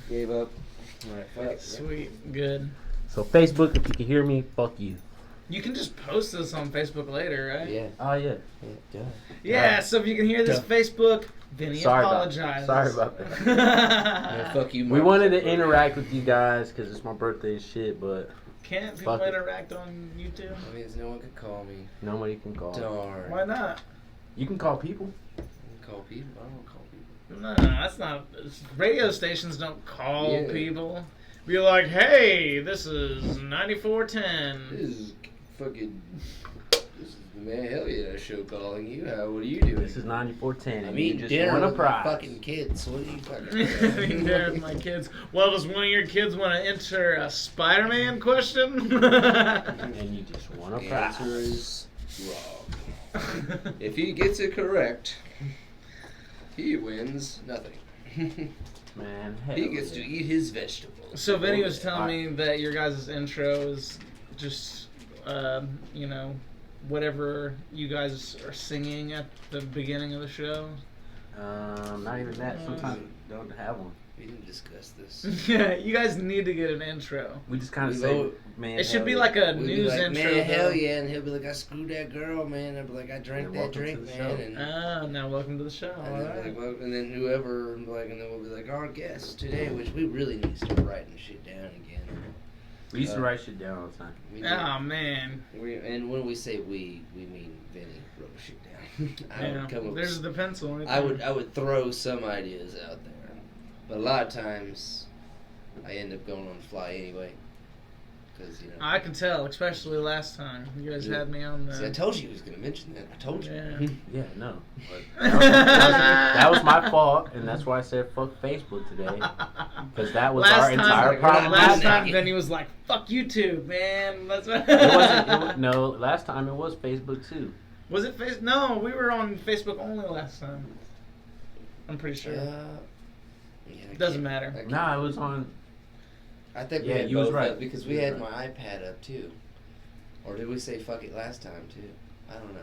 Gave up. Alright, fuck it. Sweet, good. So Facebook, if you can hear me, fuck you. You can just post this on Facebook later, right? Yeah. Oh yeah. Yeah, so if you can hear this, Facebook, Vinny apologizes. Sorry about that. Yeah, fuck you, We wanted to interact with you guys because it's my birthday and shit, but Can't people interact on YouTube? That means no one can call me. nobody can call. Darn. Why not? You can call people. You can call people? I don't want to call people. No, that's not. Radio stations don't call Yeah. people. Be like, hey, this is 9410. This is fucking. This is the Man Hell Yeah show calling you. What are you doing? This is 9410. I'm and you eating just dinner won a with my prize. fucking kids. What are you fucking Eating dinner with my kids. Well, does one of your kids want to enter a Spider-Man question? And you just won a The prize. answer is wrong. If he gets it correct, he wins nothing. Man, hell He gets yeah. to eat his vegetables. So Vinny was telling me that your guys' intro is just, you know, whatever you guys are singing at the beginning of the show. Not even that. Sometimes we don't have one. We didn't discuss this. Yeah, you guys need to get an intro. We just kind of We say, go- man. It should hell be yeah. like a We'd be news like, intro. man, hell though. yeah, and he'll be like, I screwed that girl, man. I'll be like, I drank And that welcome drink, to the man. show. And, Ah, now welcome to the show. and, All then, right. like, well, and then whoever, like, and then we'll be like, our guest today, which we really need to start writing shit down again. We used to write shit down all the time. We do. Oh man. And when we say we mean Vinny wrote shit down. I Yeah. would come up There's the pencil. Right I there. would throw some ideas out there, but a lot of times I end up going on the fly anyway, because you know. I can tell, especially last time you guys Yeah. had me on See, I the. told you he was gonna mention that. I told you. Yeah. Yeah, no. But that was my fault, and that's why I said fuck Facebook today. Because that was our entire problem. Last Not time, naked. Vinny was like, "Fuck YouTube, man." That's what. No, last time it was Facebook too. Was it face? No, we were on Facebook only last time. I'm pretty sure. Yeah, I Doesn't can't- matter. I can't- Nah, it was on. I think we Yeah, had you was both right. up because You we was had right. my iPad up too, or did we say fuck it last time too? I don't know.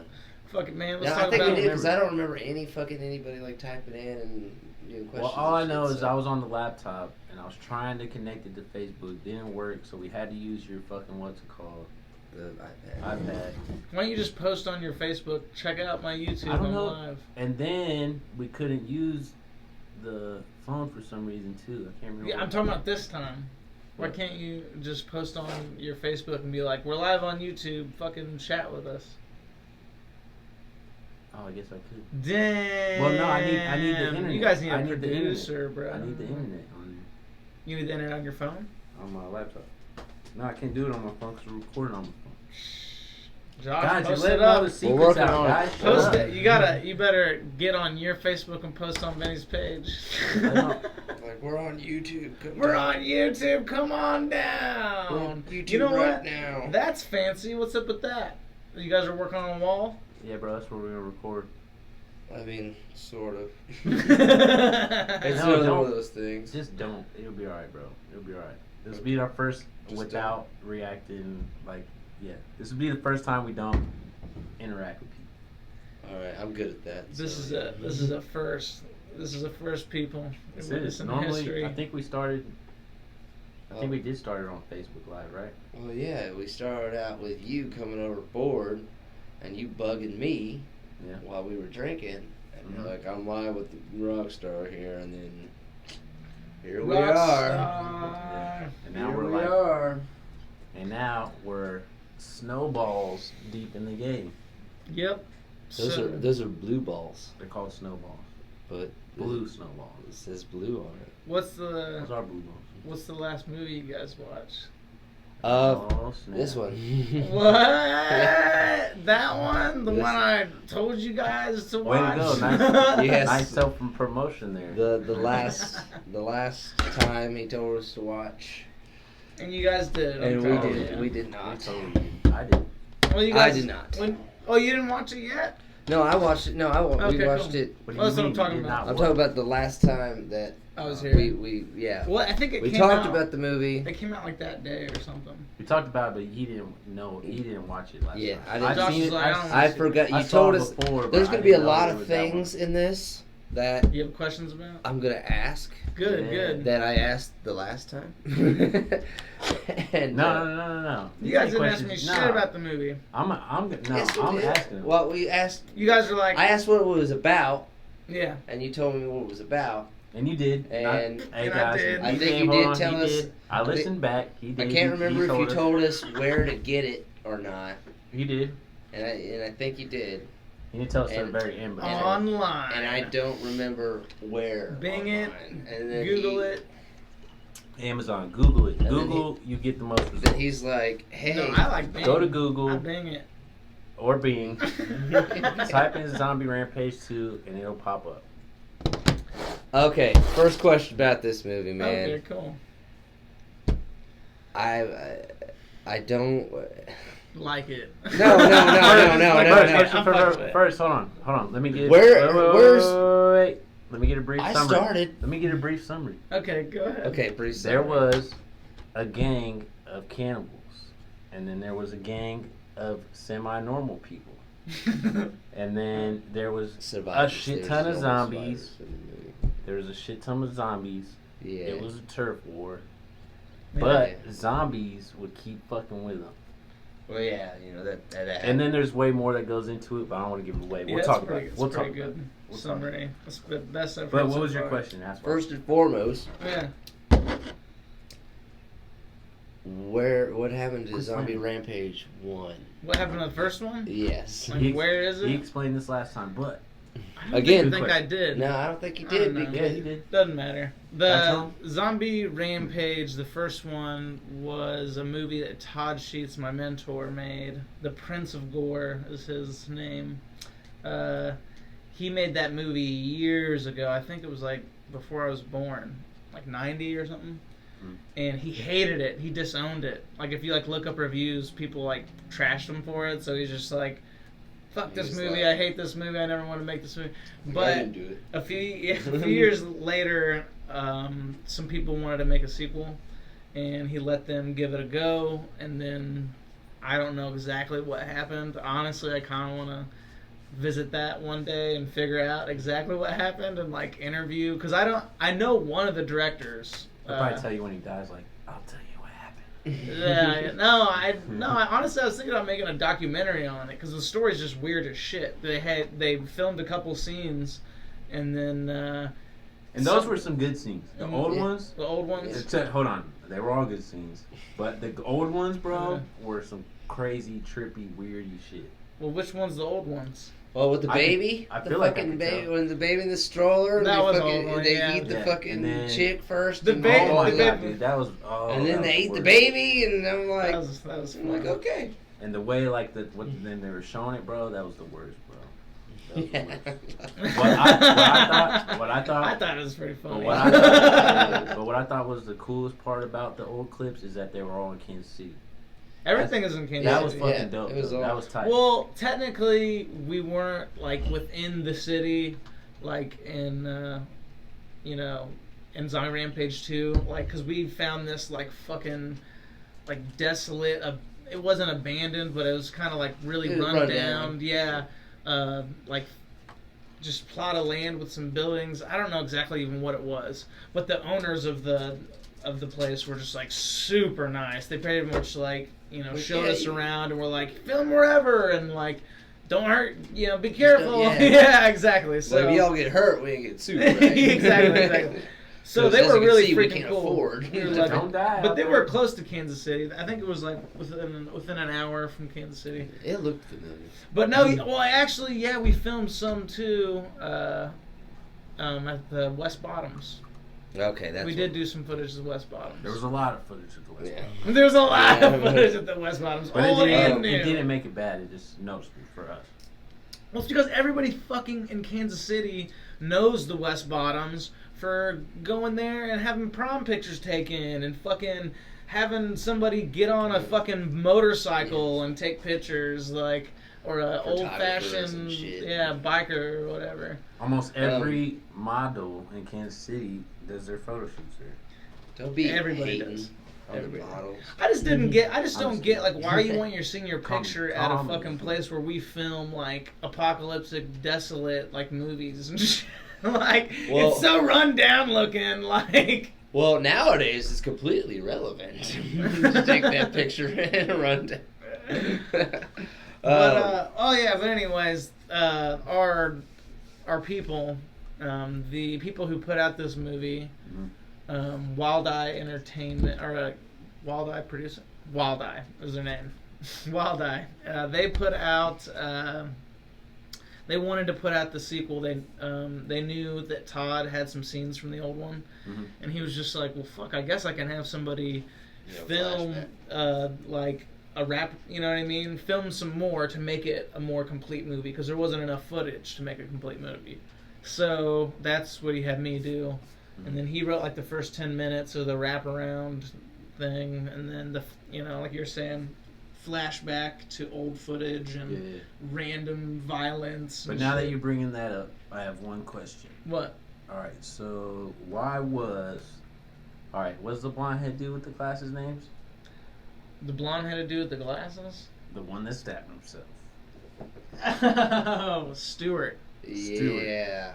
Fuck it, man. Let's Yeah, I talk think we about did it. because I don't remember anybody like typing in and doing questions. Well, all I and know shit, is so- I was on the laptop and I was trying to connect it to Facebook. Didn't work, so we had to use your fucking what's it called the iPad. iPad. Why don't you just post on your Facebook? Check out my YouTube. I don't I'm know. live. And then we couldn't use the phone for some reason too. I can't remember. Yeah, I'm talking about this time. Why can't you just post on your Facebook and be like, "We're live on YouTube. Fucking chat with us." Oh, I guess I could. Damn. Well, no, I need the internet. You guys need I a need the producer, bro. I need the internet on You need the internet on your phone? my laptop. No, I can't do it on my phone because we're recording on my phone. Josh, Guys, you're post it letting all up. the secrets working out, on it. guys. Shut Post up. it. You better get on your Facebook and post on Benny's page. Like we're on YouTube. Come We're down. on YouTube. Come on We're down. on YouTube You know right what? now. That's fancy. What's up with that? You guys are working on a wall? Yeah, bro, that's where we're gonna record. I mean, sort of. It's It's No, really don't. one of those things. Just don't. It'll be alright, bro. It'll be alright. This will be our first Just without reacting. Like, yeah, this will be the first time we don't interact with people. All right, I'm good at that. This so, is yeah. a first. This is a first, people. This in is in normally. history. I think we started. I Oh, think we did start it on Facebook Live, right? Well, yeah, we started out with you coming over board, and you bugging me Yeah. while we were drinking, and Mhm. you're like, "I'm live with the Rockstar here," and then here we Rockstar. Yeah. And now Here we're we like, are. and now we're snowballs deep in the game. Yep. Those are blue balls, They're called snowballs. but Blue snowballs. It says blue on it. What's Those the are blue balls. last movie you guys watched? Oh, snap. This one. What? That one? The This- one I told you guys to Way to watch? go. Nice, Yes. nice self promotion there. the last time he told us to watch, And you guys did. and okay. we did Yeah. we did I not. told you. I did. Well, you I guys did not. Oh, you didn't watch it yet? No, I watched it. No, we Okay, watched cool. it. What do Well, you that's what mean I'm talking you did about. not I'm watch talking about the last time that I was here. We yeah. Well, I think it We came talked out. about the movie. It came out like that day or something. We talked about it, but he didn't know. He didn't watch it last Yeah, time. I didn't- I've Josh seen was it. like, I don't I forgot. I You saw told it us before, but there's I going to be a didn't know lot it of was that one. things in this that You have questions about? I'm gonna ask. Good, good. That I asked the last time. And, No. You guys didn't ask me shit about the movie. Yes, we I'm did. asking. Well, we asked. You guys are like, I asked what it was about, yeah. and you told me what it was about. And you did. And hey I guys, did. I think you did tell us. Did. I listened back. He did. I can't remember if you us. told us where to get it or not. He did. And I think you did. He didn't tell us at the very end. But Online. And I don't remember where. Bing it. And then Google it. Amazon. Google it. And Google, you get the most results. Then he's like, hey. No, I like Bing. Go to Google. I Bing it. Or Bing. Type in Zombie Rampage 2 and it'll pop up. Okay, first question about this movie, man. Okay, cool. I don't Like it. No. First, hold on. Let me get. Where's? Let me get a brief I summary. started. Let me get a brief summary. Okay, go ahead. Okay, brief There summary. was a gang of cannibals, and then there was a gang of semi-normal people, and then there was Survivors. a shit There's ton of no zombies. survivors in the movie. There was a shit ton of zombies. Yeah. It was a turf war, Yeah. but zombies would keep fucking with them. Well, yeah, you know that. And then there's way more that goes into it, but I don't want to give it away. We'll talk about it. We'll talk about it. Good summary. That's the best I've But heard what so was your far. question? Ask First and foremost, Yeah. what happened to Zombie Rampage 1? What happened to the first one? Yes. Like, where is it? He explained this last time, but I don't Again- think I did. No, I don't think you I did. don't know. yeah, he did. Doesn't matter. That's The all? Zombie Rampage, the first one, was a movie that Todd Sheets, my mentor, made. The Prince of Gore is his name. He made that movie years ago. I think it was like before I was born, like 90 or something. And he hated it. He disowned it. Like if you like look up reviews, people like trashed him for it. So he's just like, "Fuck this He's movie! like- I hate this movie! I never want to make this movie." I But didn't do it. a few years later, some people wanted to make a sequel, and he let them give it a go. And then I don't know exactly what happened. Honestly, I kind of want to visit that one day and figure out exactly what happened and like interview, because I know one of the directors. I'll probably tell you when he dies. Like, I'll tell you what happened. I honestly I was thinking about making a documentary on it because the story's just weird as shit. They filmed a couple scenes, and then And those were some good scenes. The old ones. The old ones. Except, hold on, they were all good scenes, but the old ones, bro, were some crazy, trippy, weirdy shit. Well, which one's the old ones? Well, with the baby, I the feel like I fucking could baby, tell. when the baby in the stroller, That and they was fucking, old one, they yeah. eat the Yeah, fucking and then- chick first. The and baby- Oh my the god, baby- dude, that was. and then that they was eat the worse. baby, and I'm like, That was I'm like, okay. And the way, like, then they were showing it, bro, that was the worst, bro. That was the worst. What I thought. I thought it was pretty But funny. what I thought was the coolest part about the old clips is that they were all in Kansas City. Everything is in Kansas That was City. fucking Yeah, dope. it was though. all- That was tight. Well, technically, we weren't like within the city, like in, in Zombie Rampage 2, like, because we found this like fucking, like desolate. It wasn't abandoned, but it was kind of like really It was run run down. down. Yeah, like just plot of land with some buildings. I don't know exactly even what it was, but the owners of the place were just like super nice. They pretty much like showed us around and were like, film wherever and like don't hurt, be careful. yeah. Yeah, exactly. So So if y'all get hurt, we ain't get sued, right? exactly. So Because they as were you can really see, we freaking can't cool. afford. We were lucky. Don't die But out they there. were close to Kansas City. I think it was like within an hour from Kansas City. It looked familiar. But no, well, actually, yeah, we filmed some too at the West Bottoms. Okay, that's We did do some footage of the West Bottoms. There was a lot of footage of the West. Yeah. Coast. There was a lot of Yeah. footage at the West Bottoms. But Old and it new. didn't make it bad. It just noticeable for us. Well, it's because everybody fucking in Kansas City knows the West Bottoms for going there and having prom pictures taken and fucking having somebody get on a fucking motorcycle and take pictures, like, or a Photographers and old-fashioned, shit. biker or whatever. Almost every model in Kansas City does their photo shoots there. Don't be Everybody hating does. on the Everybody. models. I just didn't get. I just don't Honestly. get like why are you wanting your senior Calm- picture at a calm. fucking place where we film like apocalyptic, desolate like movies and shit. Like, Well, it's so run down looking. Like, well, nowadays it's completely irrelevant to take that picture and run down. but anyways, our people, the people who put out this movie, Wild Eye Entertainment, or Wild Eye producer, Wild Eye is their name. Wild Eye. They put out. They wanted to put out the sequel. They knew that Todd had some scenes from the old one, and he was just like, "Well, fuck, I guess I can have somebody film like a rap. You know what I mean? Film some more to make it a more complete movie because there wasn't enough footage to make a complete movie. So that's what he had me do, and then he wrote like the first 10 minutes of the wraparound thing, and then like you're saying, flashback to old footage and random violence. But now that you're bringing that up, I have one question. What? All right, so what's the blonde head dude with the glasses names? The blonde-headed dude with the glasses? The one that stabbed himself. Oh, Stewart. Yeah.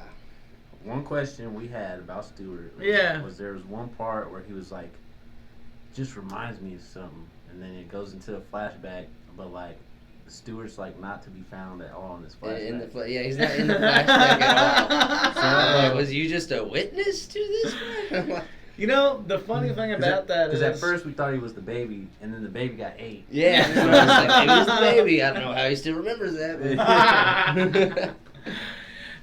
One question we had about Stewart was there was one part where he was like, just reminds me of something, and then it goes into a flashback, but like Stewart's like not to be found at all in this flashback. He's not in the flashback at all. So, was you just a witness to this? You know, the funny thing about that is... Because at first we thought he was the baby, and then the baby got ate. Yeah, so I was like, maybe it's the baby. I don't know how he still remembers that.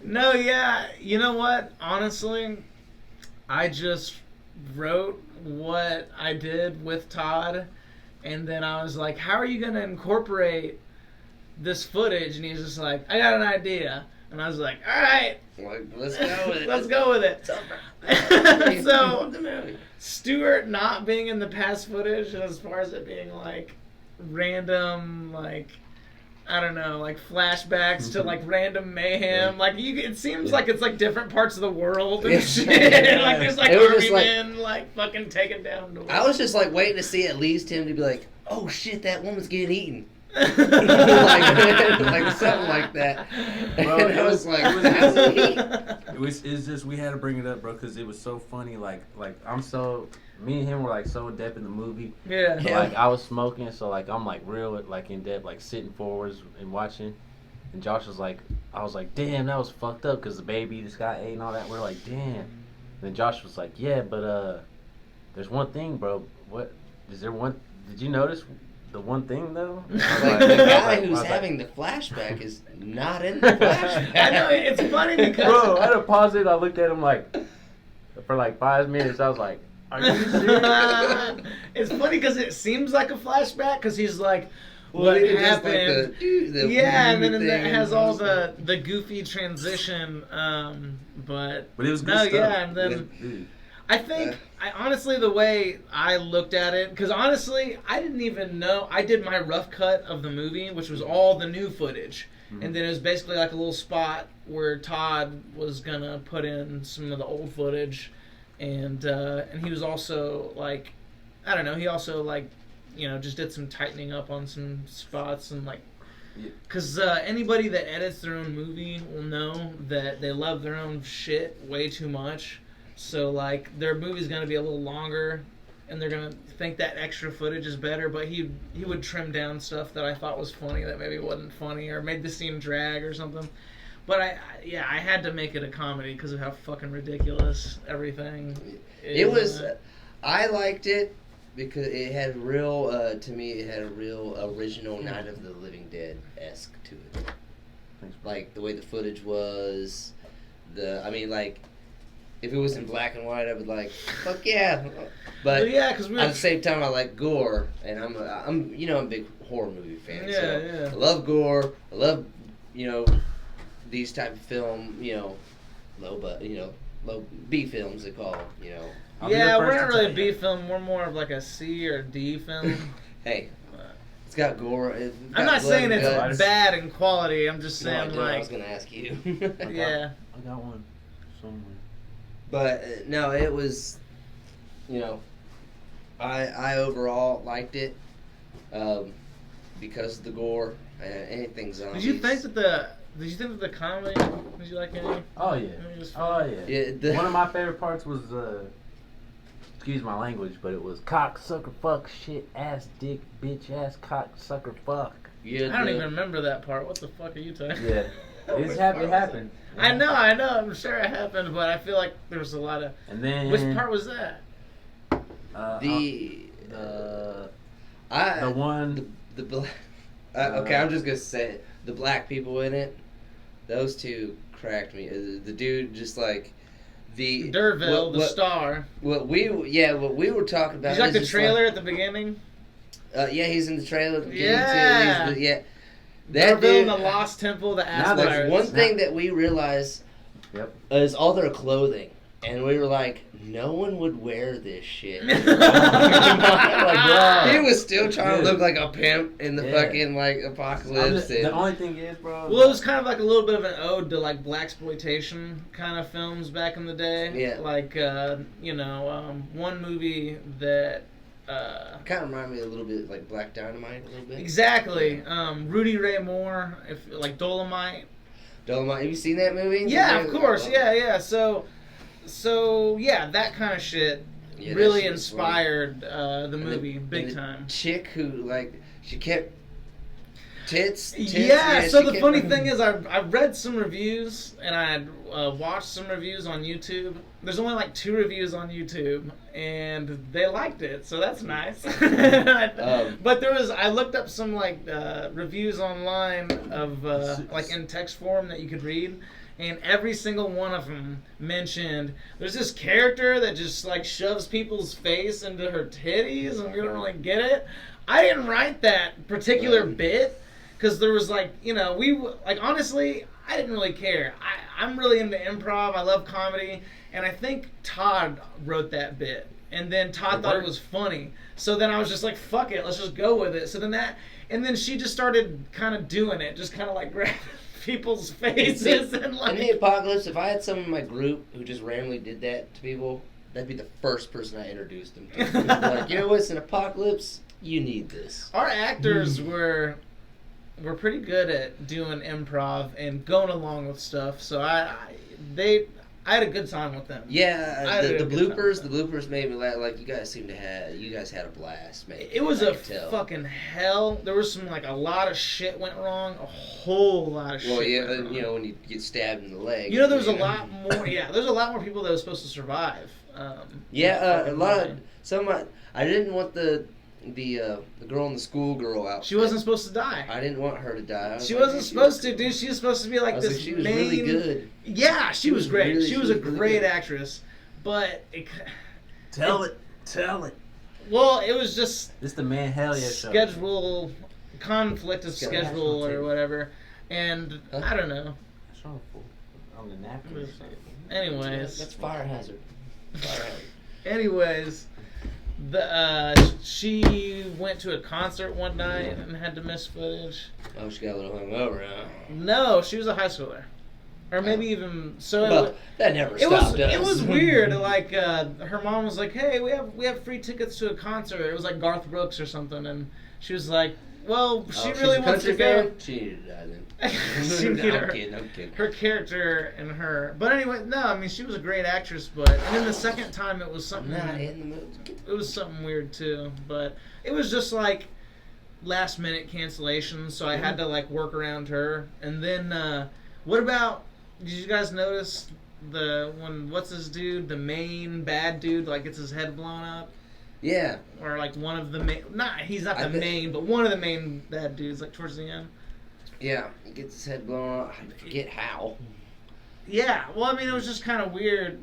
No, yeah, you know what? Honestly, I just wrote what I did with Todd, and then I was like, how are you going to incorporate this footage? And he's just like, I got an idea. And I was like, all right. Like, let's go with it. Let's go with it. So, Stewart not being in the past footage, as far as it being like random, like, I don't know, like flashbacks to like random mayhem. Like it seems like it's like different parts of the world and shit. Like there's like army men like fucking taken down. I was just like waiting to see at least him to be like, oh shit, that woman's getting eaten. like something like that. Bro, and I was like, it's just we had to bring it up, bro, because it was so funny. Like me and him were like so in depth in the movie. Yeah. So, like I was smoking, so like I'm like real like in depth, like sitting forwards and watching. And Josh was like, I was like, damn, that was fucked up because the baby just got ate and all that. We're like, damn. And then Josh was like, yeah, but there's one thing, bro. What is there one? Did you notice? The one thing though, like the guy who's having the flashback is not in the flashback. I know it's funny because bro, I had to pause it. I looked at him like for like 5 minutes. I was like, "Are you serious?" It's funny because it seems like a flashback because he's like, "What happened?" Like the and then it has all the goofy transition. But it was good stuff. Yeah, and then. I think, honestly, the way I looked at it, because honestly, I didn't even know. I did my rough cut of the movie, which was all the new footage. And then it was basically like a little spot where Todd was going to put in some of the old footage. And he was also, like, I don't know, he also, like, just did some tightening up on some spots and, like, because anybody that edits their own movie will know that they love their own shit way too much. So, like, their movie's going to be a little longer, and they're going to think that extra footage is better, but he would trim down stuff that I thought was funny that maybe wasn't funny, or made the scene drag or something. But, I had to make it a comedy because of how fucking ridiculous everything is. It was, I liked it because it had real, to me, it had a real original Night of the Living Dead-esque to it. Like, the way the footage was, if it was in black and white, I would like, fuck yeah. But yeah, cause at the same time, I like gore, and I'm a big horror movie fan. I love gore. I love, these type of film, low B films they call them, Yeah, we're not really a B film. We're more of like a C or D film. Hey, it's got gore. I'm not saying it's bad in quality. I'm just saying I was gonna ask you. Yeah, I got one somewhere. But no, it was, I overall liked it because of the gore and anything zombies. Did you think that the comedy Did you like any? Oh yeah. Oh yeah. Yeah. One of my favorite parts was excuse my language, but it was cock sucker fuck shit ass dick bitch ass cock sucker fuck. Yeah, I don't even remember that part. What the fuck are you talking? Yeah. It happened. I know. I'm sure it happened, but I feel like there was a lot of. And then which part was that? The one the black. Okay, I'm just gonna say it. The black people in it. Those two cracked me. The dude just like the Derville, the star. What we were talking about. Did you like the trailer at the beginning? Yeah, he's in the trailer. At the Yeah. Too. Yeah. That dude, in the Lost Temple, the ass like one thing that we realized is all their clothing, and we were like, no one would wear this shit. Like, he was still trying to look like a pimp in the fucking like apocalypse. The only thing is, bro. Well, it was kind of like a little bit of an ode to like blaxploitation kind of films back in the day. Yeah. Like one movie that. Kind of remind me a little bit like Black Dynamite a little bit. Exactly. Rudy Ray Moore, like Dolomite. Dolomite. Have you seen that movie? Yeah, of course. Yeah. So yeah, that kind of shit really inspired the movie big time. Chick who like she kept tits. Yeah. So the funny thing is, I've read some reviews and I watched some reviews on YouTube. There's only like 2 reviews on YouTube, and they liked it, so that's nice. But I looked up some like reviews online of like in text form that you could read, and every single one of them mentioned there's this character that just like shoves people's face into her titties, and we don't really get it. I didn't write that particular bit because there was like honestly, I didn't really care. I'm really into improv. I love comedy. And I think Todd wrote that bit. And then Todd thought it was funny. So then I was just like, fuck it, let's just go with it. So then and then she just started kind of doing it. Just kind of like grabbing people's faces. And like... In the apocalypse, if I had someone in my group who just randomly did that to people, that'd be the first person I introduced them to. Like, you know what, it's an apocalypse, you need this. Our actors were pretty good at doing improv and going along with stuff. So I had a good time with them. Yeah, the bloopers made me laugh. Like, you guys had a blast, man. It was fucking hell. There was a lot of shit went wrong. A whole lot of shit. Well, yeah, when you get stabbed in the leg. There was a lot more. Yeah, there's a lot more people that were supposed to survive. A lot of I didn't want the girl in the schoolgirl outfit. She wasn't supposed to die. I didn't want her to die. She wasn't supposed to, dude. She was supposed to be like this. She was really good. Yeah, she was great. She was a great actress, but tell it. Well, it was just this the man Hellll show. Schedule conflict of schedule or whatever, and I don't know. On the napkin. Anyways, that's fire hazard. Anyways. She went to a concert one night and had to miss footage. Oh, she got a little hungover, huh? No, she was a high schooler, or maybe even so. Well, that never stopped us. It was weird. Like her mom was like, "Hey, we have free tickets to a concert." It was like Garth Brooks or something, and she was like, "Well, she really wants to go." She needed to die then. I'm kidding. Her character and her, but anyway, no. I mean, she was a great actress, but and then the second time it was something. It was something weird too, but it was just like last minute cancellation, so I had to like work around her. And then, what about? Did you guys notice what's this dude? The main bad dude like gets his head blown up. Yeah. Or like one of the main. He's not the main, but one of the main bad dudes like towards the end. Yeah, he gets his head blown off. I forget how. Yeah, well, I mean, it was just kind of weird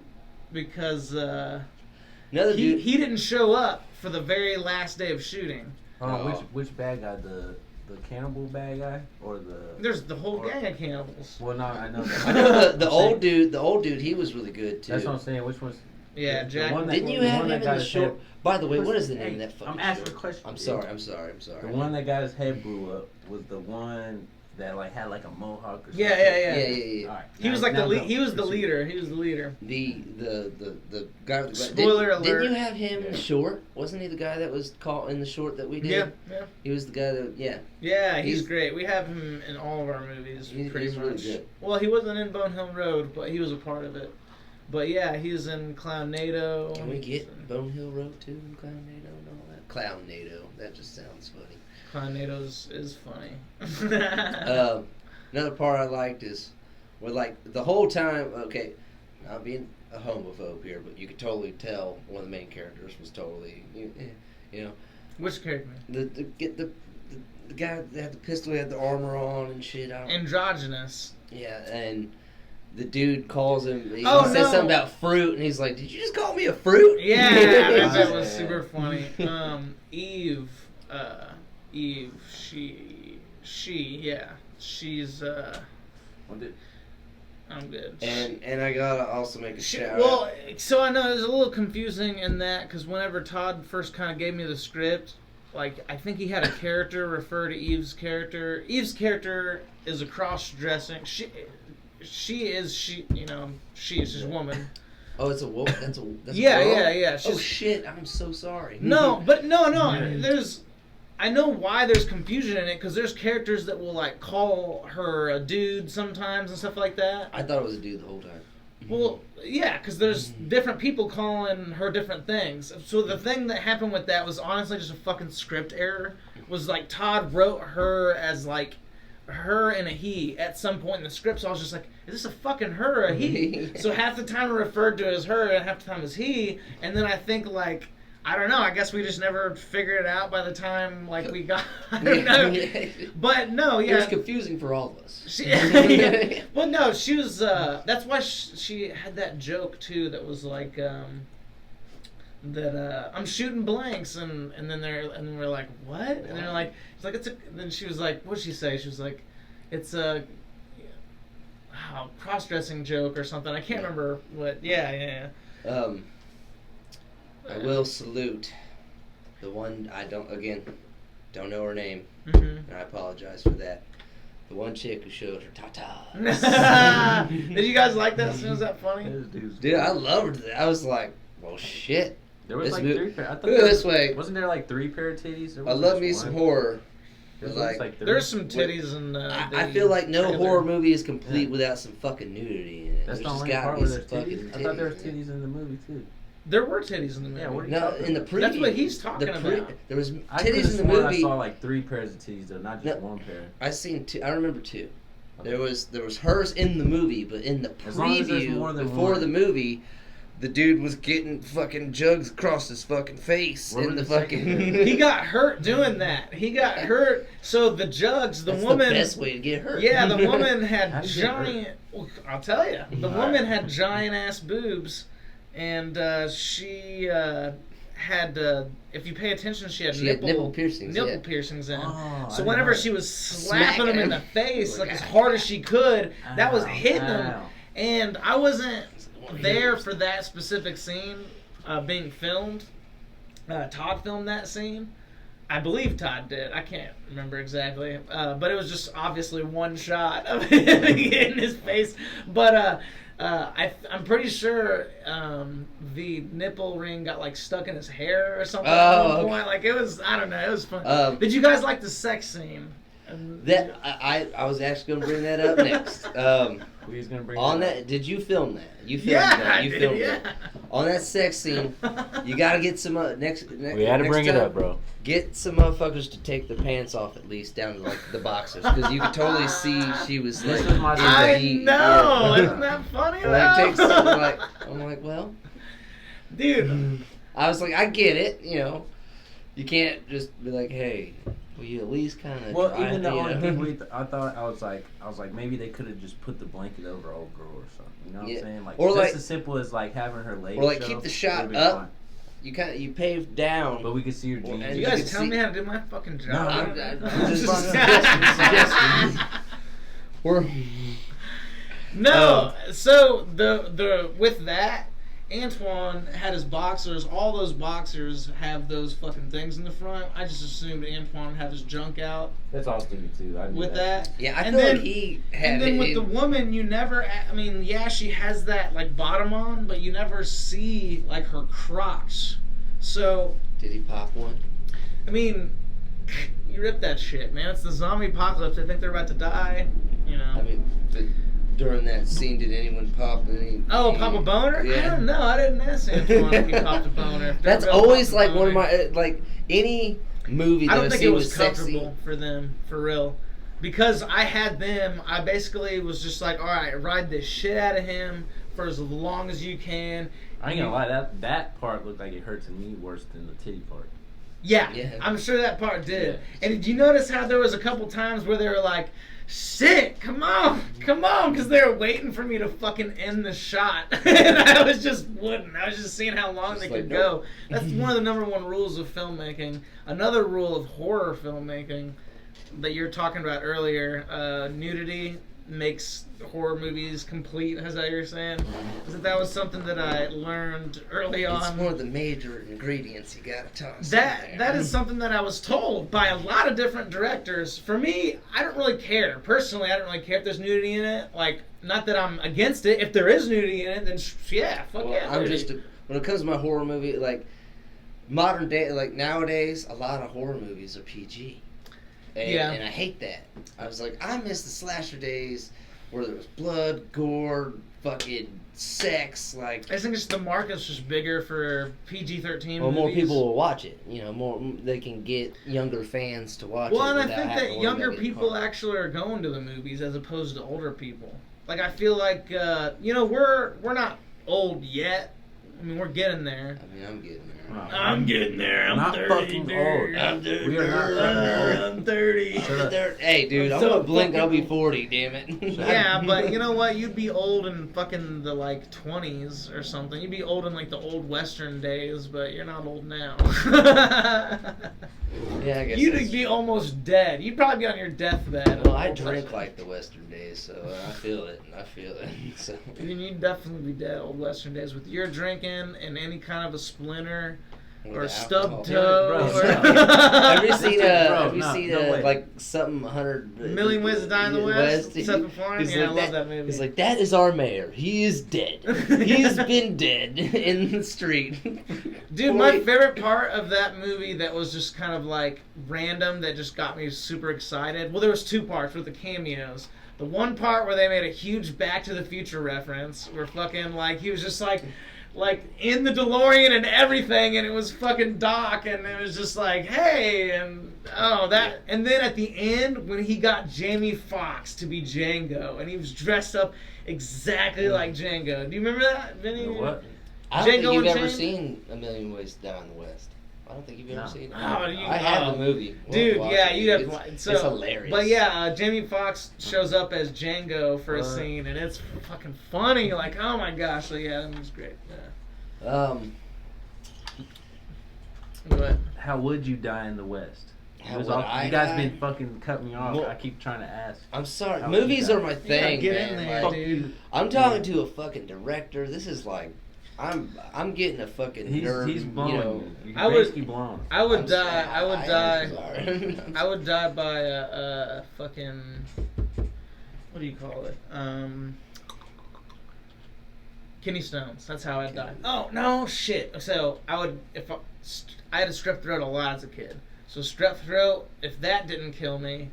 because he didn't show up for the very last day of shooting. Which bad guy? The cannibal bad guy or the? There's the whole gang of cannibals. Well, no, I know. I know the old dude. The old dude, he was really good too. That's what I'm saying. Which one's? Yeah, Jack. Didn't you have him in the short? By the way, what is the name of that fucking I'm asking a question. I'm sorry. The one that got his head blew up was the one that like had like a mohawk or something? Yeah. All right. He was like he was the leader. He was the leader. The guy. Spoiler alert. Didn't you have him in the short? Wasn't he the guy that was caught in the short that we did? Yeah. He was the guy that. Yeah. Yeah, he's great. We have him in all of our movies, pretty much. Really good. Well, he wasn't in Bone Hill Road, but he was a part of it. But yeah, he's in Clownado. Can we get Bone Hill Road too and Clownado and all that? Clownado. That just sounds funny. Clownado is funny. Another part I liked is, where like the whole time. Okay, not being a homophobe here, but you could totally tell one of the main characters was totally, you know. Which character? The guy that had the pistol, had the armor on and shit. Androgynous. Yeah, and the dude calls him. He Oh, says no. something about fruit, and he's like, "Did you just call me a fruit?" Yeah, that was super funny. Eve, she's. I'm good. And I gotta also make a shout. Well, so I know it was a little confusing in that because whenever Todd first kind of gave me the script, like I think he had a character refer to Eve's character. Eve's character is a cross-dressing. She's a woman. Oh, it's a woman. That's a yeah, girl? yeah. Oh shit! I'm so sorry. No, but no. I know why there's confusion in it because there's characters that will like call her a dude sometimes and stuff like that. I thought it was a dude the whole time. Well, yeah, because there's different people calling her different things. So the thing that happened with that was honestly just a fucking script error. Was like Todd wrote her as like her and a he at some point in the script. So I was just like, is this a fucking her or a he? So half the time I referred to it as her and half the time as he. And then I think like, I don't know. I guess we just never figured it out by the time like we got. I don't know. But no, yeah. It was confusing for all of us. Yeah. Well, no, she was. That's why she had that joke too. That was like that. I'm shooting blanks, and then we're like, what? And then they're like, it's like it's a. Then she was like, what did she say? She was like, it's a. Cross-dressing joke or something. I can't remember what. Yeah. I will salute the one I don't know her name, Mm-hmm. and I apologize for that. The one chick who showed her tatas. Did you guys like that? Was that funny? Dude, I loved it. I was like, well, shit. There was This like mo- 3 pair. I thought Look at this way. Wasn't there like 3 pair of titties? I love me some horror. There was Like, There's some titties in I feel like no trailer. horror movie is complete without some fucking nudity in it. That's There's the just only gotta part be where some there's fucking titties. I thought there was in it. titties in the movie too. There were titties in the movie. Yeah, what are you No, talking in the about? preview. That's what he's talking about. There was I titties in could've the sworn movie. I saw like 3 pairs of titties though, not just No. 1 pair. I seen 2. I remember 2. Okay. There was hers in the movie, but in the As long as there's more preview than before one. the movie, the dude was getting fucking jugs across his fucking face Where in were the the second fucking. pair? He got hurt doing that. He got hurt. So the jugs, the That's woman. the best way to get hurt. Yeah, the woman How had did you get hurt? giant. Well, I'll tell you, the All woman right. had giant ass boobs, and she had. If you pay attention, she had nipple piercings, Nipple yeah. piercings in. Oh, So I whenever didn't she know was slapping him in the face Like, like as hard as she could, that was Ow, hitting him. ow. And I wasn't there for that specific scene being filmed. Todd filmed that scene. I believe Todd did. I can't remember exactly. But it was just obviously one shot of him in his face. But I'm pretty sure the nipple ring got like stuck in his hair or something at one point. Like it was, I don't know, it was fun. Did you guys like the sex scene? That I was actually gonna bring that up next. We was gonna bring On that. that, did you film that? You filmed Yeah, that. You I did, filmed yeah. that. On that sex scene, you gotta get some next. We had to next bring it time, up, bro. Get some motherfuckers to take their pants off at least down to like the boxers, because you could totally see she was This like. was my in the I heat. know. Yeah. Isn't that funny? Like, though? takes something like I'm like, well, Dude. I was like, I get it, you know. You can't just be like, hey, will you at least kind of. Well, even the only thing I was like, maybe they could have just put the blanket over old girl or something. You know what Yeah. I'm saying? Like, Or just like- as simple as like having her legs. Or like show, keep the shot would've been up. You pave down. but we could see her Well, jeans. and You you guys can tell see- me how to do my fucking No, job. I'm just suggesting. We're No, so the with that, Antoine had his boxers. All those boxers have those fucking things in the front. I just assumed Antoine would have his junk out. That's all I was thinking too. I knew With that. Yeah, I feel like he had And then it. with the woman, you never. I mean, yeah, she has that like bottom on, but you never see like her crotch. So. Did he pop one? I mean, you rip that shit, man. It's the zombie apocalypse. I think they're about to die. You know. I mean, during that scene, did anyone pop any? Pop a boner? Yeah. I don't know. I didn't ask Antoine if he popped a boner. That's always like one of my like any movie that I don't think it was sexy. comfortable for them, for real. Because I had them, I basically was just like, all right, ride this shit out of him for as long as you can. I ain't gonna lie, that part looked like it hurt to me worse than the titty part. Yeah, Yeah. I'm sure that part did. Yeah. And did you notice how there was a couple times where they were like, shit, come on, because they were waiting for me to fucking end the shot. And I was just wouldn't. I was just seeing how long they could go. That's one of the number one rules of filmmaking. Another rule of horror filmmaking that you're talking about earlier, nudity makes horror movies complete, as I was saying. That was something that I learned early on. It's one of the major ingredients you gotta toss. That is something that I was told by a lot of different directors. For me, I don't really care. Personally, I don't really care if there's nudity in it. Like, not that I'm against it. If there is nudity in it, then yeah, fuck yeah. I'm just when it comes to my horror movie, like modern day, like nowadays, a lot of horror movies are PG. And I hate that. I was like, I miss the slasher days where there was blood, gore, fucking sex. Like, I just think it's the market's just bigger for PG-13 well, movies. more people will watch it. You know, more they can get younger fans to watch it. Well, and I without think having that to worry younger about getting people caught. actually are going to the movies as opposed to older people. Like, I feel like, we're not old yet. I mean, we're getting there. I mean, I'm getting there. I'm getting there. I'm not 30, fucking dude. old. I'm We are not fucking old. I'm 30. Shut up. Hey, dude, I'm so gonna blink. I'll be fucking- 40. Damn it. Yeah, but you know what? You'd be old in fucking the like 20s or something. You'd be old in like the old Western days, but you're not old now. Yeah, I guess. You'd be almost dead. You'd probably be on your deathbed. Well, I drink like the Western days, so I feel it. So. And you'd definitely be dead old Western days with your drinking and any kind of a splinter or the stub alcohol. toe. Bro, or Have you seen no way. like something 100 Million Ways to Die in the West? Seth MacFarlane? He's Yeah, I like love that movie. He's like, that is our mayor. He is dead. He's been dead in the street. Dude, my favorite part of that movie that was just kind of like random that just got me super excited. Well, there was two parts with the cameos. The one part where they made a huge Back to the Future reference, where fucking like he was just like in the DeLorean and everything, and it was fucking Doc, and it was just like, hey, and that, and then at the end when he got Jamie Foxx to be Django, and he was dressed up exactly like Django. Do you remember that, Vinny? What? I don't think Django you've ever Unchained? seen A Million Ways to Die in the West. I don't think you've ever No. seen it. I have the movie. We'll Dude, watch yeah, it. you'd have It's- to. It's So, hilarious. but yeah, Jamie Foxx shows up as Django for a scene, and it's fucking funny. Like, oh my gosh, so yeah, that was great. Yeah. But How would you die in the West? How You would I guys die? been fucking cutting me off. Well, I keep trying to ask. I'm sorry. How would Movies you are die? my you gotta thing, get man. in there, Like, dude. I'm talking to a fucking director. This is like, I'm getting a fucking nerd. He's blown. You know, You're I would- basically blown. I would I'm die. sorry. I would I'm die. sorry. I would die by a fucking. What do you call it? Kidney stones. That's how I'd die. Oh no, shit. So I would I had a strep throat a lot as a kid. So strep throat, if that didn't kill me,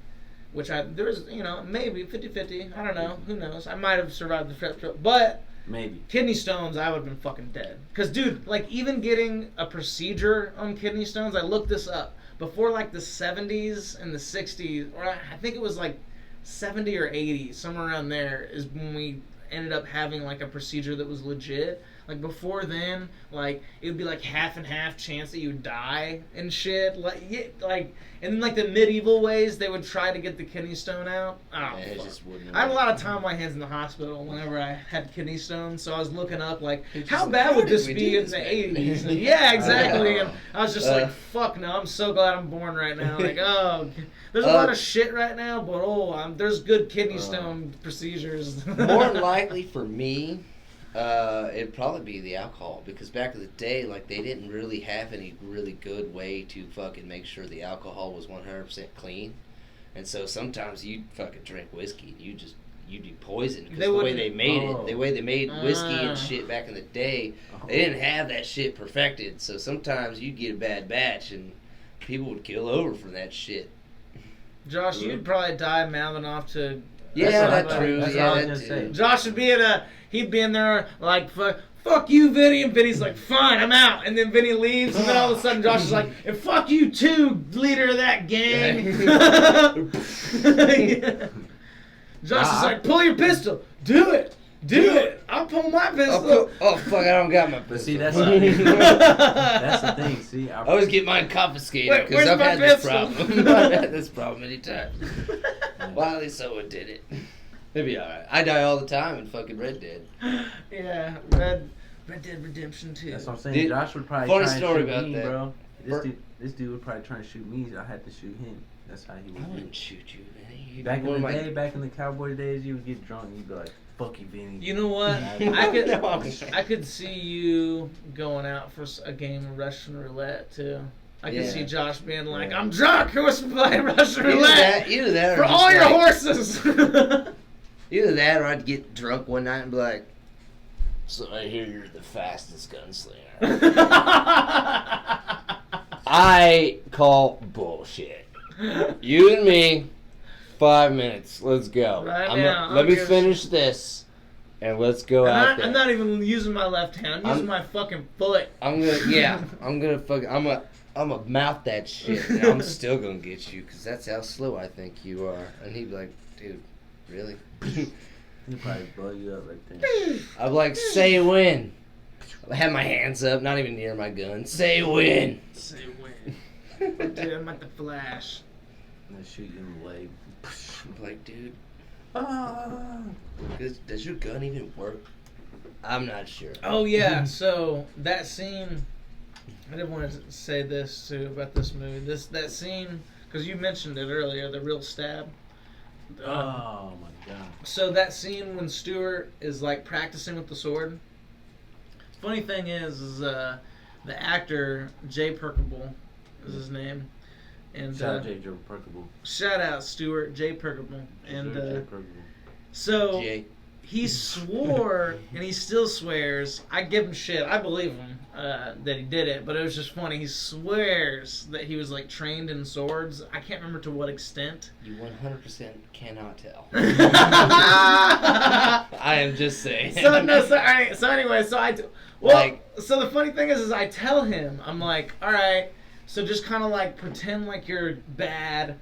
which there was, maybe 50-50. I don't know. Who knows? I might have survived the strep throat, but Maybe. kidney stones, I would have been fucking dead. Because, dude, like, even getting a procedure on kidney stones, I looked this up. Before, like, the 70s and the 60s, or I think it was, like, 70 or 80, somewhere around there, is when we ended up having, like, a procedure that was legit. Like, before then, like, it would be, like, half and half chance that you would die and shit. Like, yeah, like, and then, like, the medieval ways, they would try to get the kidney stone out. Oh, Yeah, it fuck. just wouldn't I had a work. lot of time on my hands in the hospital whenever I had kidney stones, so I was looking up, like, It's how just bad like, would how did this we be do in this the back 80s? then? Yeah, exactly. And I was just Uh, like, fuck no, I'm so glad I'm born right now. Like, there's a lot of shit right now, but there's good kidney stone procedures. More than likely for me, It'd probably be the alcohol, because back in the day, like, they didn't really have any really good way to fucking make sure the alcohol was 100% clean. And so sometimes you'd fucking drink whiskey and you'd be poisoned, because the way they made it, the way they made whiskey and shit back in the day, they didn't have that shit perfected. So sometimes you'd get a bad batch and people would kill over from that shit. Josh, you'd probably die mouthing off to... Yeah, that's true. That's Yeah, what I was that gonna say. too. Josh would be he'd be in there like, fuck you, Vinny, and Vinny's like, fine, I'm out. And then Vinny leaves, and then all of a sudden Josh is like, and fuck you too, leader of that gang. Yeah. Josh is like, pull your pistol. Do it. Do it. I'll pull my pistol. Oh, fuck, I don't got my pistol. But see, that's the thing. See, I always get mine confiscated, Wait, because I've where's had my this pistol? problem. I've had this problem many times. Finally, someone did it. It'd be alright. I die all the time in fucking Red Dead. Yeah, Red Dead Redemption 2. That's what I'm saying. Dude, Josh would probably funny try and story shoot about me, that. bro. This dude would probably try and shoot me. I had to shoot him. That's how he I would. wouldn't shoot you, man. You'd Back be in one the of my- day, back in the cowboy days, you would get drunk and you'd be like, "Fuck you, Vinny." You know what? No. I could see you going out for a game of Russian roulette too. I could Yeah. see Josh being like, Yeah. "I'm drunk. Who wants to play Russian roulette Either that, or for just all your like- horses?" Either that, or I'd get drunk one night and be like, "So I hear you're the fastest gunslinger." I call bullshit. You and me, 5 minutes. Let's go. Right now, let me okay. finish this, and let's go out there. I'm not even using my left hand. I'm using my fucking foot. I'm gonna mouth that shit, and I'm still gonna get you, because that's how slow I think you are. And he'd be like, "Dude, really?" He'd probably blow you up right there. I'd be like, "Say when." I have my hands up, not even near my gun. Say when. Say when. Dude, I'm at the Flash. And then shoot you in the leg. I'm like, dude, Ah. does your gun even work? I'm not sure. Oh yeah, so that scene. I didn't want to say this too about this movie. That scene, because you mentioned it earlier, the real stab. Oh my god. So that scene when Stewart is like practicing with the sword. Funny thing is the actor Jay Perkable is his name, and Shout out J. Joe Perkable. shout out Stewart Jay Perkable, and Jay Perkable. so Jay. he swore, and he still swears. I give him shit. I believe him that he did it, but it was just funny. He swears that he was like trained in swords. I can't remember to what extent. You 100% cannot tell. I am just saying. So anyway, so the funny thing is I tell him, I'm like, all right, so just kind of like pretend like you're bad,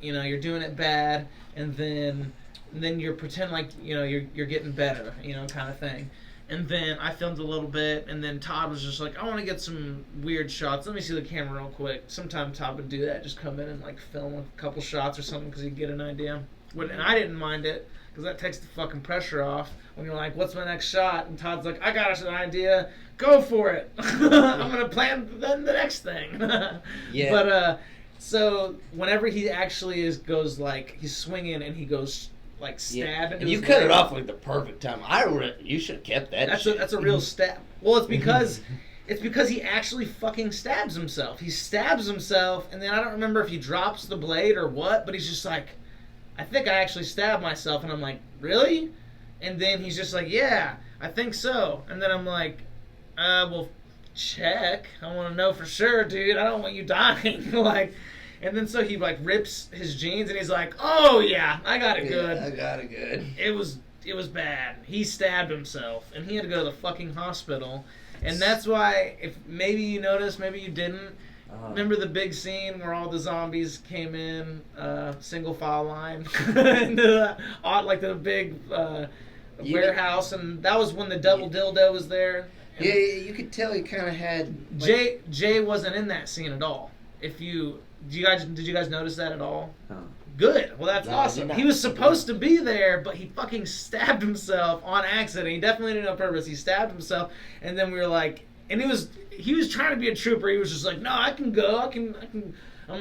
you're doing it bad, and then you're pretend like you're getting better, kind of thing. And then I filmed a little bit, and then Todd was just like, I want to get some weird shots. Let me see the camera real quick. Sometimes Todd would do that, just come in and like film a couple shots or something because he'd get an idea. And I didn't mind it, because that takes the fucking pressure off when you're like, what's my next shot? And Todd's like, I got us an idea. Go for it. I'm going to plan the next thing. Yeah. But, so whenever he actually goes like, he's swinging and he goes like stab into And you his cut leg. it off like the perfect time. You should have kept that shit. That's a real stab. Well, it's because he actually fucking stabs himself. He stabs himself, and then I don't remember if he drops the blade or what, but he's just like, I think I actually stabbed myself. And I'm like, really? And then he's just like, yeah, I think so. And then I'm like, well, check. I want to know for sure, dude. I don't want you dying. And then so he like rips his jeans and he's like, oh yeah, I got it good. I got it good. It was bad. He stabbed himself and he had to go to the fucking hospital. And that's why, if maybe you noticed, maybe you didn't, remember the big scene where all the zombies came in, single file line, into the big warehouse, and that was when the double dildo was there. And Yeah, you could tell he kind of had... Jay wasn't in that scene at all. Did you guys notice that at all? Huh. Good. Well, that's No, I did awesome. not. He was supposed to be there, but he fucking stabbed himself on accident. He definitely did it on purpose. He stabbed himself, and then we were like, And he was trying to be a trooper. He was just like, no, I can go. I can. I'm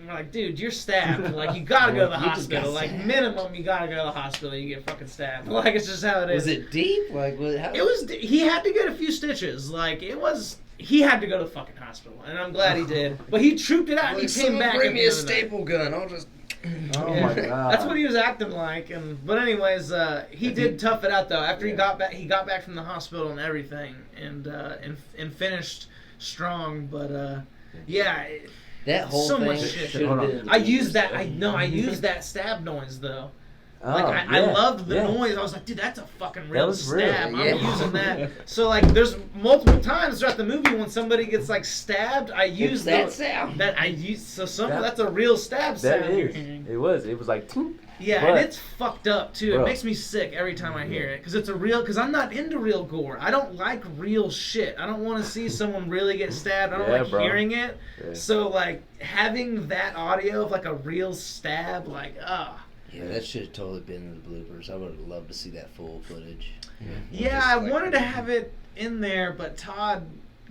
like, dude, you're stabbed. Like, you gotta go to the hospital. Like, minimum, you gotta go to the hospital. You get fucking stabbed. Like, it's just how it is. Was it deep? Like, it was. He had to get a few stitches. Like, it was. He had to go to the fucking hospital, and I'm glad he did. But he trooped it out, and he came back. Bring me a staple gun. I'll just. Oh my god. That's what he was acting like. But anyways, he did tough it out though. After he got back from the hospital and everything, and finished strong. But yeah. That whole so thing much shit. I used that stab noise though. Like I loved the noise. I was like, dude, that's a fucking real stab. I'm using that. So like, there's multiple times throughout the movie when somebody gets like stabbed, I use that sound. That's a real stab sound. It was like. Yeah, and it's fucked up too. It makes me sick every time I hear it because I'm not into real gore. I don't like real shit. I don't want to see someone really get stabbed. I don't like hearing it. Yeah. So like having that audio of like a real stab, like Yeah, that should have totally been in the bloopers. I would have loved to see that full footage. Yeah, I wanted to have it in there, but Todd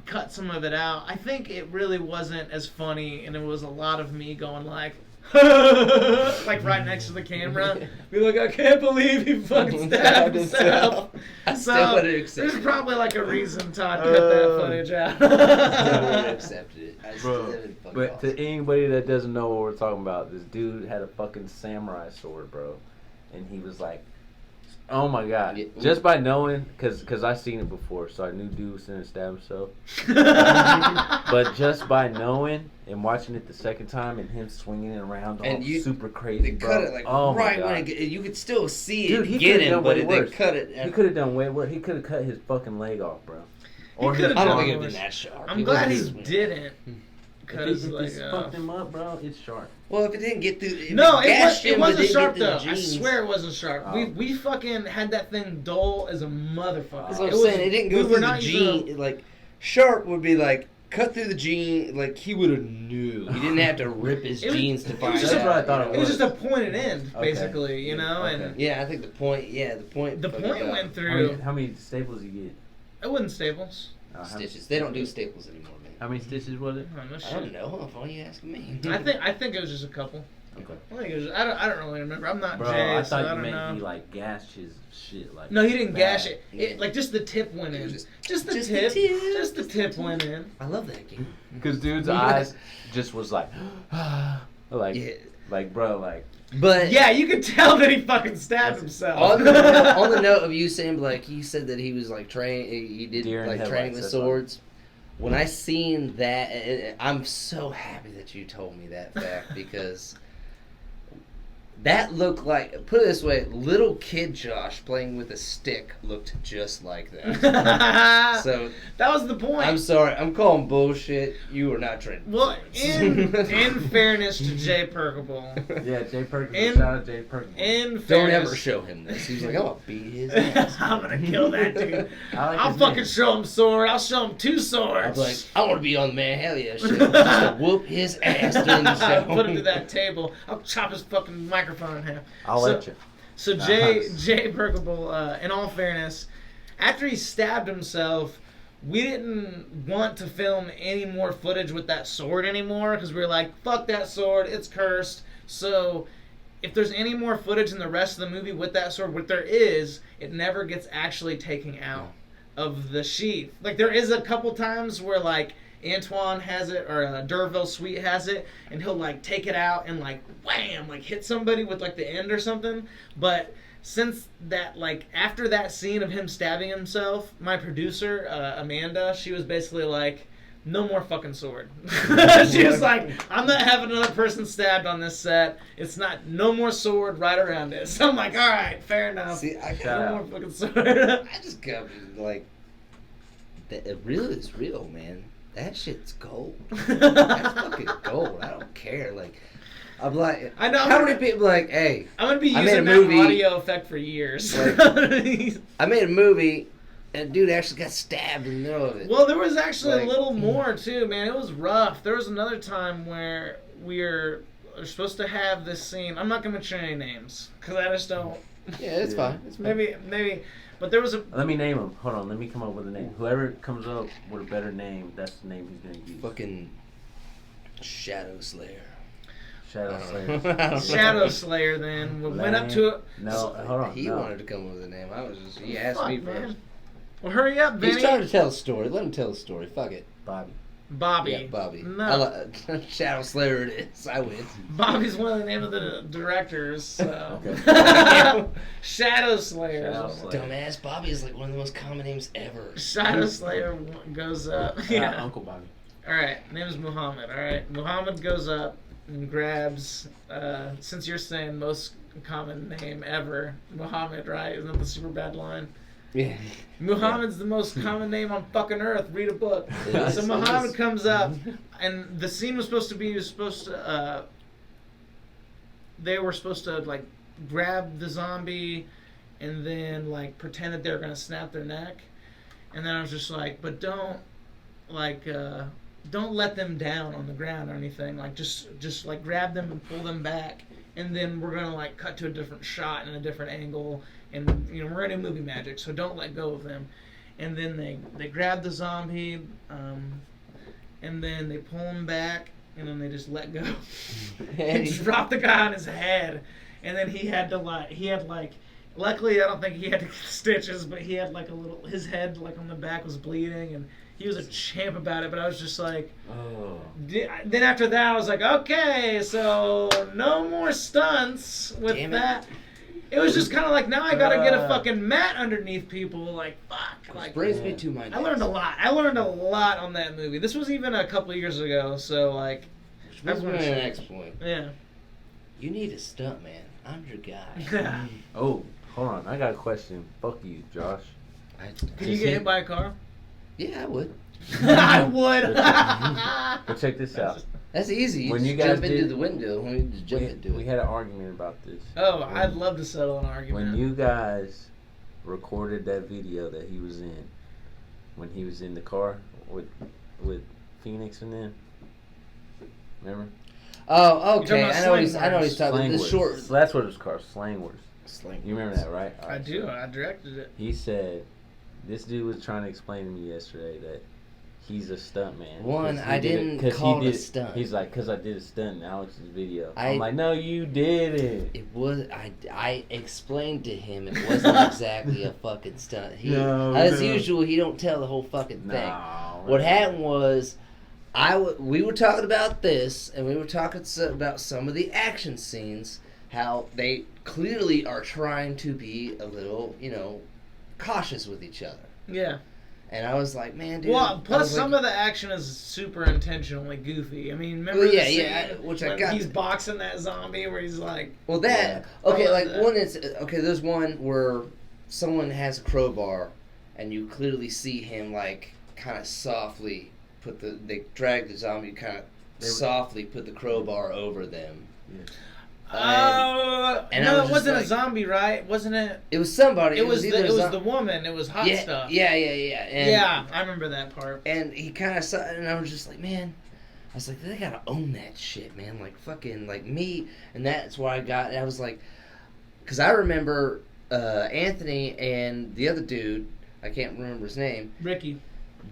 cut some of it out. I think it really wasn't as funny, and it was a lot of me going like, like right next to the camera. Be like, I can't believe he fucking stabbed himself. So there's probably like a reason Todd cut that footage out. I would have accepted it. But to anybody that doesn't know what we're talking about, this dude had a fucking samurai sword, bro, and he was like, oh my god! Yeah. Just by knowing, cause I seen it before, so I knew dude was gonna stab himself. But just by knowing and watching it the second time and him swinging it around all super crazy, they cut it like right when you could still see it. Dude, get him, but they cut it. He could have done way worse. He could have cut his fucking leg off, bro. Or I don't think it'd been that sharp. I'm glad he didn't. If it fucked him up, bro, it's sharp. Well, if it didn't get through... No, it wasn't sharp, though. I swear it wasn't sharp. Oh. We fucking had that thing dull as a motherfucker. That's what I'm saying. It didn't go through the jean. Like, sharp would be like, cut through the jean, like, he would have knew. He didn't have to rip his jeans to find out. That's what I thought it was. It was just a pointed end, basically, you know? Okay. And yeah, I think the point went through... How many staples you get? It wasn't staples. Stitches. They don't do staples anymore. How many stitches was it? I don't know. Why are you asking me? I think it was just a couple. Okay. I think it was. I don't really remember. I'm not Bro, Jay, I so I thought don't you know. meant he like gashed his shit like. No, he didn't gash it. It like just the tip went in. Just the tip went in. I love that game. Because dude's eyes just was like, like bro, like. But yeah, you could tell that he fucking stabbed himself. On the note of you saying like he said that he was like he did like training with swords. When I seen that, I'm so happy that you told me that fact because that looked like, put it this way, little kid Josh playing with a stick looked just like that. So that was the point. I'm sorry, I'm calling bullshit. You are not trained. Well, in fairness to Jay Perkable. Yeah, Jay Perkable. Shout out Jay Perkable. In fairness, don't ever show him this. He's like, I'm gonna beat his ass. I'm gonna kill that dude. I'll fucking show him sword. I'll show him 2 swords. I'm like, I want to be on the Man Hell Yeah show. Just to whoop his ass during the show. Put him to that table. I'll chop his fucking microphone in half. I'll let you. So Jay Perkable, in all fairness, after he stabbed himself, we didn't want to film any more footage with that sword anymore because we were like, fuck that sword, it's cursed. So if there's any more footage in the rest of the movie with that sword, what there is, it never gets actually taken out of the sheath. Like there is a couple times where like Antoine has it, or Derville Sweet has it, and he'll like take it out and like wham, like hit somebody with like the end or something. But since that, like after that scene of him stabbing himself, my producer Amanda, she was basically like, no more fucking sword. She was like, I'm not having another person stabbed on this set. It's not, no more sword right around it. So I'm like, all right, fair enough. See, no more fucking sword. I just got like, it really is real, man. That shit's gold. That's fucking gold. I don't care. Like, I'm like, I know. How many people like, hey, I'm gonna be using that audio effect for years. Like, I made a movie, and dude actually got stabbed in the middle of it. Well, there was actually a little more too, man. It was rough. There was another time where we were supposed to have this scene. I'm not gonna mention any names because I just don't Yeah, it's fine. It's fine. Maybe. But there was a. Let me name him. Hold on. Let me come up with a name. Whoever comes up with a better name, that's the name he's gonna use. Fucking Shadow Slayer. Shadow Slayer. Shadow Slayer. Then we went up to it. No, hold on. He wanted to come up with a name. He asked me first. Man. Well, hurry up, Vinny. He's trying to tell a story. Let him tell a story. Fuck it. Bobby. Yeah, Bobby. No. Shadow Slayer it is. I win. Bobby's one of the name of the directors. So. Okay. Shadow Slayer. Dumbass Bobby is like one of the most common names ever. Shadow Slayer goes up. Yeah. Uncle Bobby. All right. Name is Muhammad. All right. Muhammad goes up and grabs. Since you're saying most common name ever, Muhammad, right? Isn't that the super bad line? Yeah. Muhammad's the most common name on fucking earth. Read a book. So Muhammad comes up, and the scene was supposed to be they were supposed to like grab the zombie, and then like pretend that they were gonna snap their neck, and then I was just like, but don't let them down on the ground or anything. Like just like grab them and pull them back, and then we're gonna like cut to a different shot and a different angle. And we're gonna do movie magic, so don't let go of them. And then they grab the zombie, and then they pull him back, and then they just let go and drop the guy on his head. And then he had luckily I don't think he had to get stitches, but he had like his head like on the back was bleeding, and he was a champ about it. But I was just like, oh. Then after that I was like, okay, so no more stunts with that. It was just kind of like, now I gotta get a fucking mat underneath people. Like, fuck. Like, brings me to my next. I learned a lot. I learned a lot on that movie. This was even a couple of years ago, so like. Which brings me to the next point. Yeah. You need a stunt man. I'm your guy. Oh, hold on. I got a question. Fuck you, Josh. Could you get hit by a car? Yeah, I would. I would. But check this out. That's easy. When you just guys jump into the window. When you just jump into it. We had an argument about this. Oh, I'd love to settle an argument. When you guys recorded that video that he was in, when he was in the car with Phoenix and them, remember? Oh, okay. I know what he's talking about. The short. So that's what it was called, slang words. Slang. You remember that, right? I do. I directed it. He said, this dude was trying to explain to me yesterday that he's a stunt man. I didn't call it a stunt. He's like, because I did a stunt in Alex's video. I'm like, no, you did it. It was. I explained to him it wasn't exactly a fucking stunt. As usual, he don't tell the whole fucking thing. What happened was, we were talking about this, and we were talking about some of the action scenes, how they clearly are trying to be a little, cautious with each other. Yeah. And I was like, man, dude. Well, plus some of the action is super intentionally goofy. I mean, remember he's boxing that zombie where he's like... Well, that... Okay, one is... Okay, there's one where someone has a crowbar, and you clearly see him, like, kind of softly they drag the zombie, kind of softly put the crowbar over them. Yeah. No, it wasn't a zombie, right? Wasn't it? It was somebody. It was the woman. It was hot stuff. Yeah. Yeah, I remember that part. And he kind of saw, and I was just like, man, I was like, they gotta own that shit, man. Like fucking, like me, and that's why I was like, because I remember Anthony and the other dude, I can't remember his name, Ricky.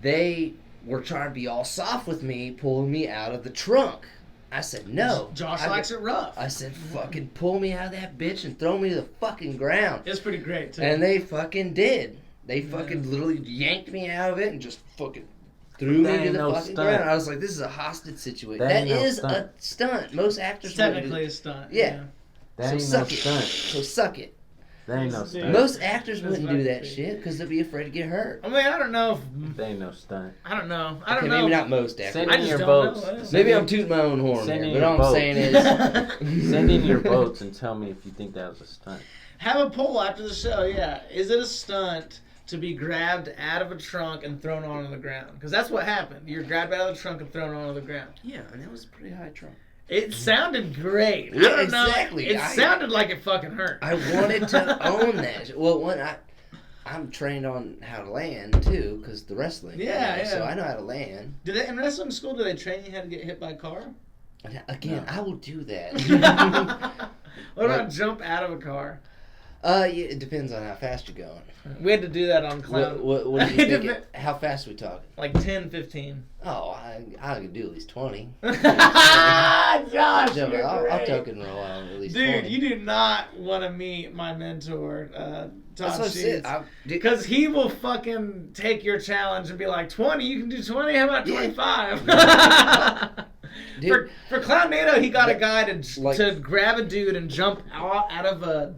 They were trying to be all soft with me, pulling me out of the trunk. I said, no. Josh likes it rough. I said, fucking pull me out of that bitch and throw me to the fucking ground. It's pretty great, too. And they fucking did. They fucking literally yanked me out of it and just fucking threw me to the fucking ground. I was like, this is a hostage situation. That is a stunt. Most actors technically a stunt. Yeah. That ain't no stunt. So suck it. That ain't no stunt. Most actors wouldn't do that shit because they'd be afraid to get hurt. I mean, I don't know. That ain't no stunt. I don't know. Maybe not most actors. Send in your votes. Maybe I'm tooting my own horn here, but all I'm saying is... Send in your votes and tell me if you think that was a stunt. Have a poll after the show, yeah. Is it a stunt to be grabbed out of a trunk and thrown onto the ground? Because that's what happened. You're grabbed out of the trunk and thrown onto the ground. Yeah, and that was a pretty high trunk. It sounded great. Yeah, I don't know. It sounded like it fucking hurt. I wanted to own that. Well, I'm trained on how to land too, because the wrestling. Yeah. So I know how to land. In wrestling school, do they train you how to get hit by a car? Again, no. I will do that. What about jump out of a car? Yeah, it depends on how fast you're going. We had to do that on Clown. What do you think? How fast are we talking? Like 10, 15. Oh, I could do at least 20. Josh, I'll tuck and roll out at least 20. Dude, you do not want to meet my mentor, That's Todd what Sheets. I said. Because he will fucking take your challenge and be like, 20? You can do 20? How about 25? Dude, for Clownado, he got a guy to grab a dude and jump out of a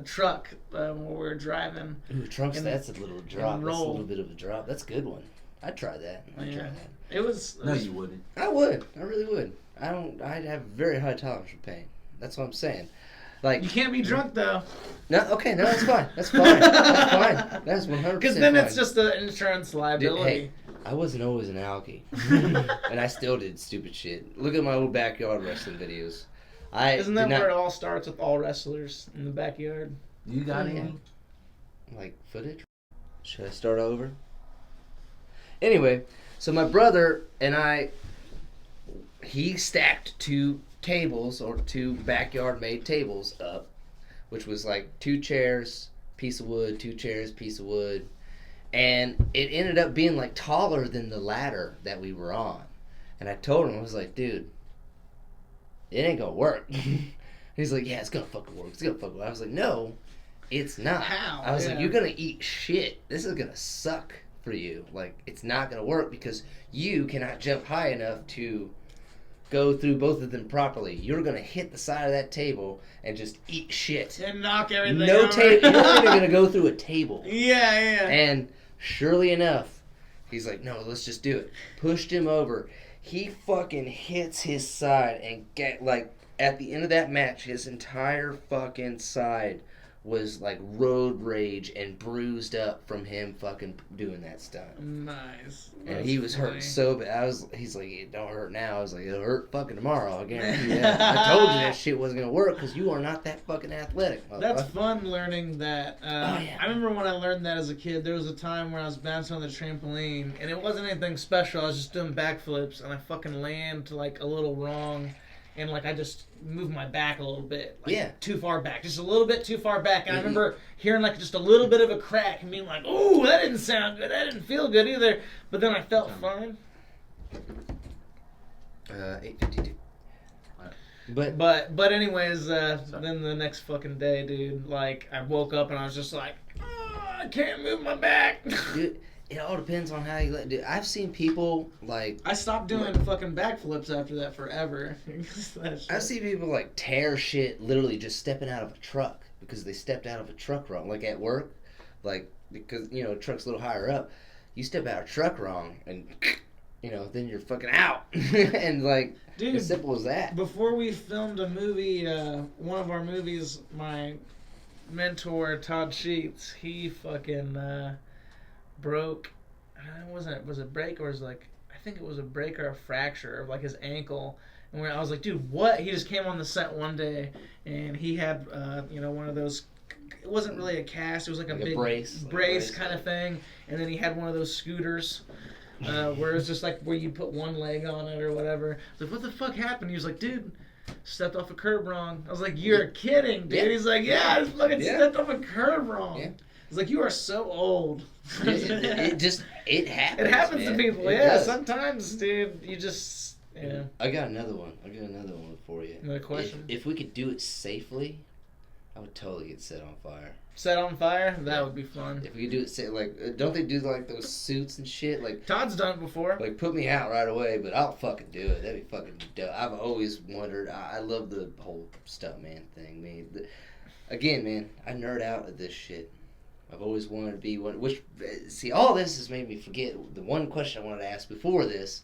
truck when we were driving. Ooh, trunks, that's a little drop. That's a roll. little bit of a drop. That's a good one. I'd try that. I'd try that. It was... No, you wouldn't. I would. I really would. I'd have very high tolerance for pain. That's what I'm saying. Like, you can't be drunk, though. No, okay, no, that's fine. That's fine. That's fine. That's 100% Because then fine. it's just an insurance liability. Dude, hey, I wasn't always an alkie. And I still did stupid shit. Look at my old backyard wrestling videos. Isn't that where it all starts with all wrestlers in the backyard? You got any? Like footage? Should I start over? Anyway, so my brother and I, he stacked 2 tables or 2 backyard made tables up, which was like 2 chairs, piece of wood, 2 chairs, piece of wood. And it ended up being like taller than the ladder that we were on. And I told him, I was like, dude, it ain't gonna work. He's like, yeah, it's gonna fucking work. It's gonna fucking work. I was like, no, it's not. How? I was like, you're gonna eat shit. This is gonna suck for you. Like, it's not gonna work because you cannot jump high enough to go through both of them properly. You're gonna hit the side of that table and just eat shit. And knock everything No over. table. You're not even gonna go through a table. Yeah. And surely enough, he's like, no, let's just do it. Pushed him over. He fucking hits his side and get like at the end of that match, his entire fucking side was like road rage and bruised up from him fucking doing that stunt. Nice. And he was hurting so bad. He's like, it don't hurt now. I was like, it'll hurt fucking tomorrow. I guarantee you that. I told you that shit wasn't gonna work because you are not that fucking athletic. That's fun learning that. Yeah. I remember when I learned that as a kid, there was a time where I was bouncing on the trampoline, and it wasn't anything special. I was just doing backflips, and I fucking land like a little wrong, and like I just moved my back a little bit. Like, too far back. Just a little bit too far back. And I remember hearing like just a little bit of a crack and being like, ooh, that didn't sound good. That didn't feel good either. But then I felt fine. 8:52. But anyways, then the next fucking day, dude, like I woke up and I was just like, I can't move my back. Dude, it all depends on how you let. Dude, I've seen people like. I stopped doing fucking backflips after that forever. I've seen people like tear shit literally just stepping out of a truck because they stepped out of a truck wrong, like at work, like because a truck's a little higher up. You step out of a truck wrong and then you're fucking out. And like, dude, as simple as that. Before we filmed a movie, one of our movies, my mentor Todd Sheets, he fucking broke. Was it break or was like, I think it was a break or a fracture of like his ankle. And I was like, dude, what? He just came on the set one day and he had one of those. It wasn't really a cast. It was like a big brace kind of thing. And then he had one of those scooters. Where it's just like where you put one leg on it or whatever. I was like, what the fuck happened? He was like, dude, stepped off a curb wrong. I was like, you're kidding, dude. Yeah. He's like, yeah, I just fucking stepped off a curb wrong. Yeah. He's like, you are so old. It happens. It happens to people. It does. Sometimes, dude, you just, I got another one for you. Another question? If we could do it safely, I would totally get set on fire. Set on fire? That would be fun. If we could do it, like, don't they do like those suits and shit? Like Todd's done it before. Like, put me out right away, but I'll fucking do it. That'd be fucking dope. I've always wondered. I love the whole stuntman thing. Again, man, I nerd out at this shit. I've always wanted to be one. See, all this has made me forget the one question I wanted to ask before this.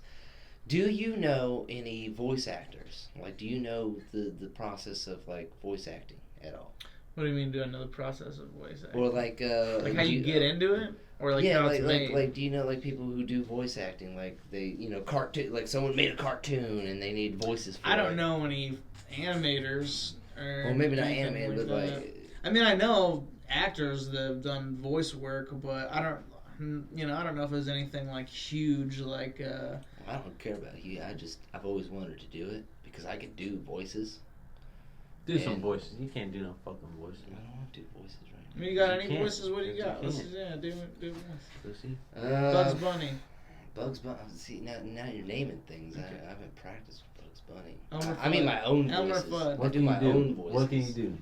Do you know any voice actors? Like, do you know the process of like voice acting at all? What do you mean? Do I know the process of voice acting? Or like how you get into it, or like how it's made? Like do you know like people who do voice acting? Like they cartoon, like someone made a cartoon and they need voices for it. I don't know any animators. Well, maybe not animated, but like. I mean, I know actors that have done voice work, but I don't know if there's anything like huge like. I don't care about you. I've always wanted to do it because I could do voices. Do some voices. You can't do no fucking voices. I don't want to do voices right You got any voices? What do you got? Let's do Let's see. Bugs Bunny. Bugs Bunny. See, now you're naming things. I haven't practiced with Bugs Bunny. Elmer I mean my own Elmer voices. Fudd. I do my own voices. What can you do?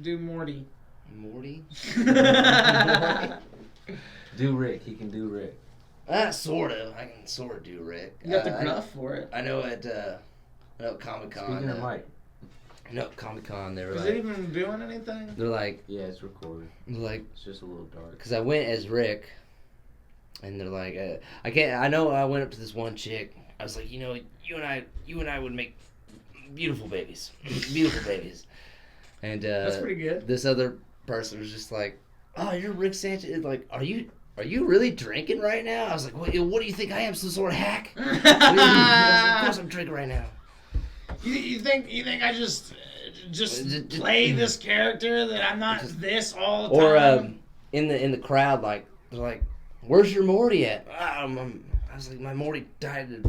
Do Morty. Morty? Do Rick. He can do Rick. Sort of. I can sort of do Rick. You got the gruff for it. I know at Comic Con. Speaking of Mike. No, Comic Con. They were Is like, it even doing anything? they're like, Yeah, it's recorded. they're like, It's just a little dark. because I went as Rick, and they're like, I can't. I know I went up to this one chick. I was like, you know, you and I would make beautiful babies, beautiful babies. And That's pretty good. This other person was just like, oh, you're Rick Sanchez. Like, are you really drinking right now? I was like, what do you think I am, some sort of hack? Of course I'm drinking right now. You think I just play this character that I'm not this all the time? Or in the crowd, like they're like, "Where's your Morty at?" I was like, "My Morty died in a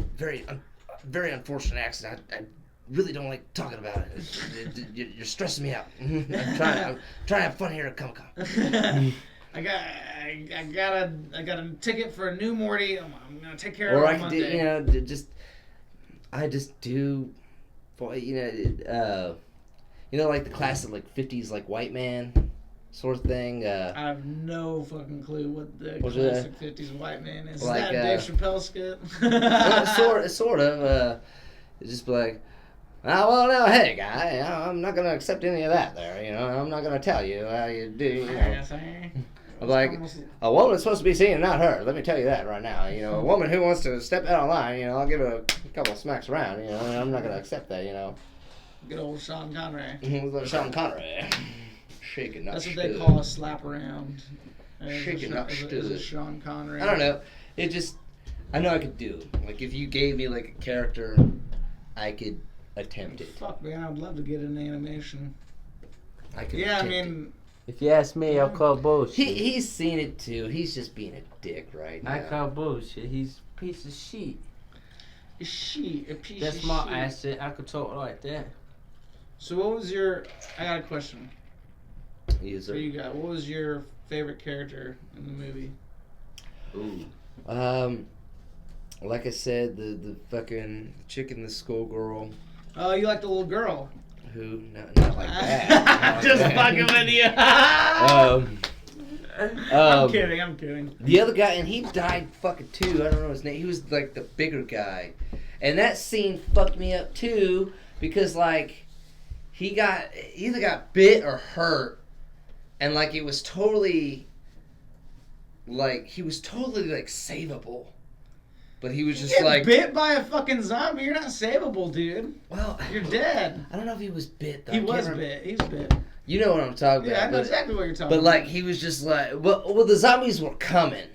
very unfortunate accident. I really don't like talking about it. You're stressing me out. I'm trying to have fun here at Comic Con." I got a ticket for a new Morty. I'm gonna take care of Or it I on could Monday. do, I just do, like the classic like 50s like white man sort of thing. I have no fucking clue what the What's classic 50s white man is. Like, Is that Dave Chappelle skit? Sort of. It's just like, well, now, hey, guy, I'm not going to accept any of that there, you know. I'm not going to tell you how you do, you know. I'm like, a woman's supposed to be seen and not heard. Let me tell you that right now. You know, a woman who wants to step out of line, you know, I'll give her a couple of smacks around, you know, and I'm not going to accept that, you know. Good old Sean Connery. Sean Connery. Shaking, not That's what stood. they call a slap around. Shaking, not stood. Is it Sean Connery? I don't know. It just, I know I could do. Like, if you gave me, like, a character, I could attempt it. Fuck, man, I'd love to get an animation. I could Yeah, I attempt mean... If you ask me, I'll call bullshit. He's seen it, too. He's just being a dick right now. I call bullshit. He's a piece of shit. A piece of shit. That's my asset. I could talk like that. So what was your... I got a question. Yes, So sir. you got... What was your favorite character in the movie? Ooh. Like I said, the fucking chick and the schoolgirl Oh, you like the little girl. who, not like that. Just fucking with you. I'm kidding. The other guy, and he died fucking too. I don't know his name. He was like the bigger guy. And that scene fucked me up too, because like, he either got bit or hurt. And like, it was totally, like, he was totally like savable. But he was just like bit by a fucking zombie. You're not savable, dude. Well, You're dead. I don't know if he was bit though. He was bit. He's bit. You know what I'm talking about. Yeah, I know exactly what you're talking But about. like, he was just like, well, the zombies were coming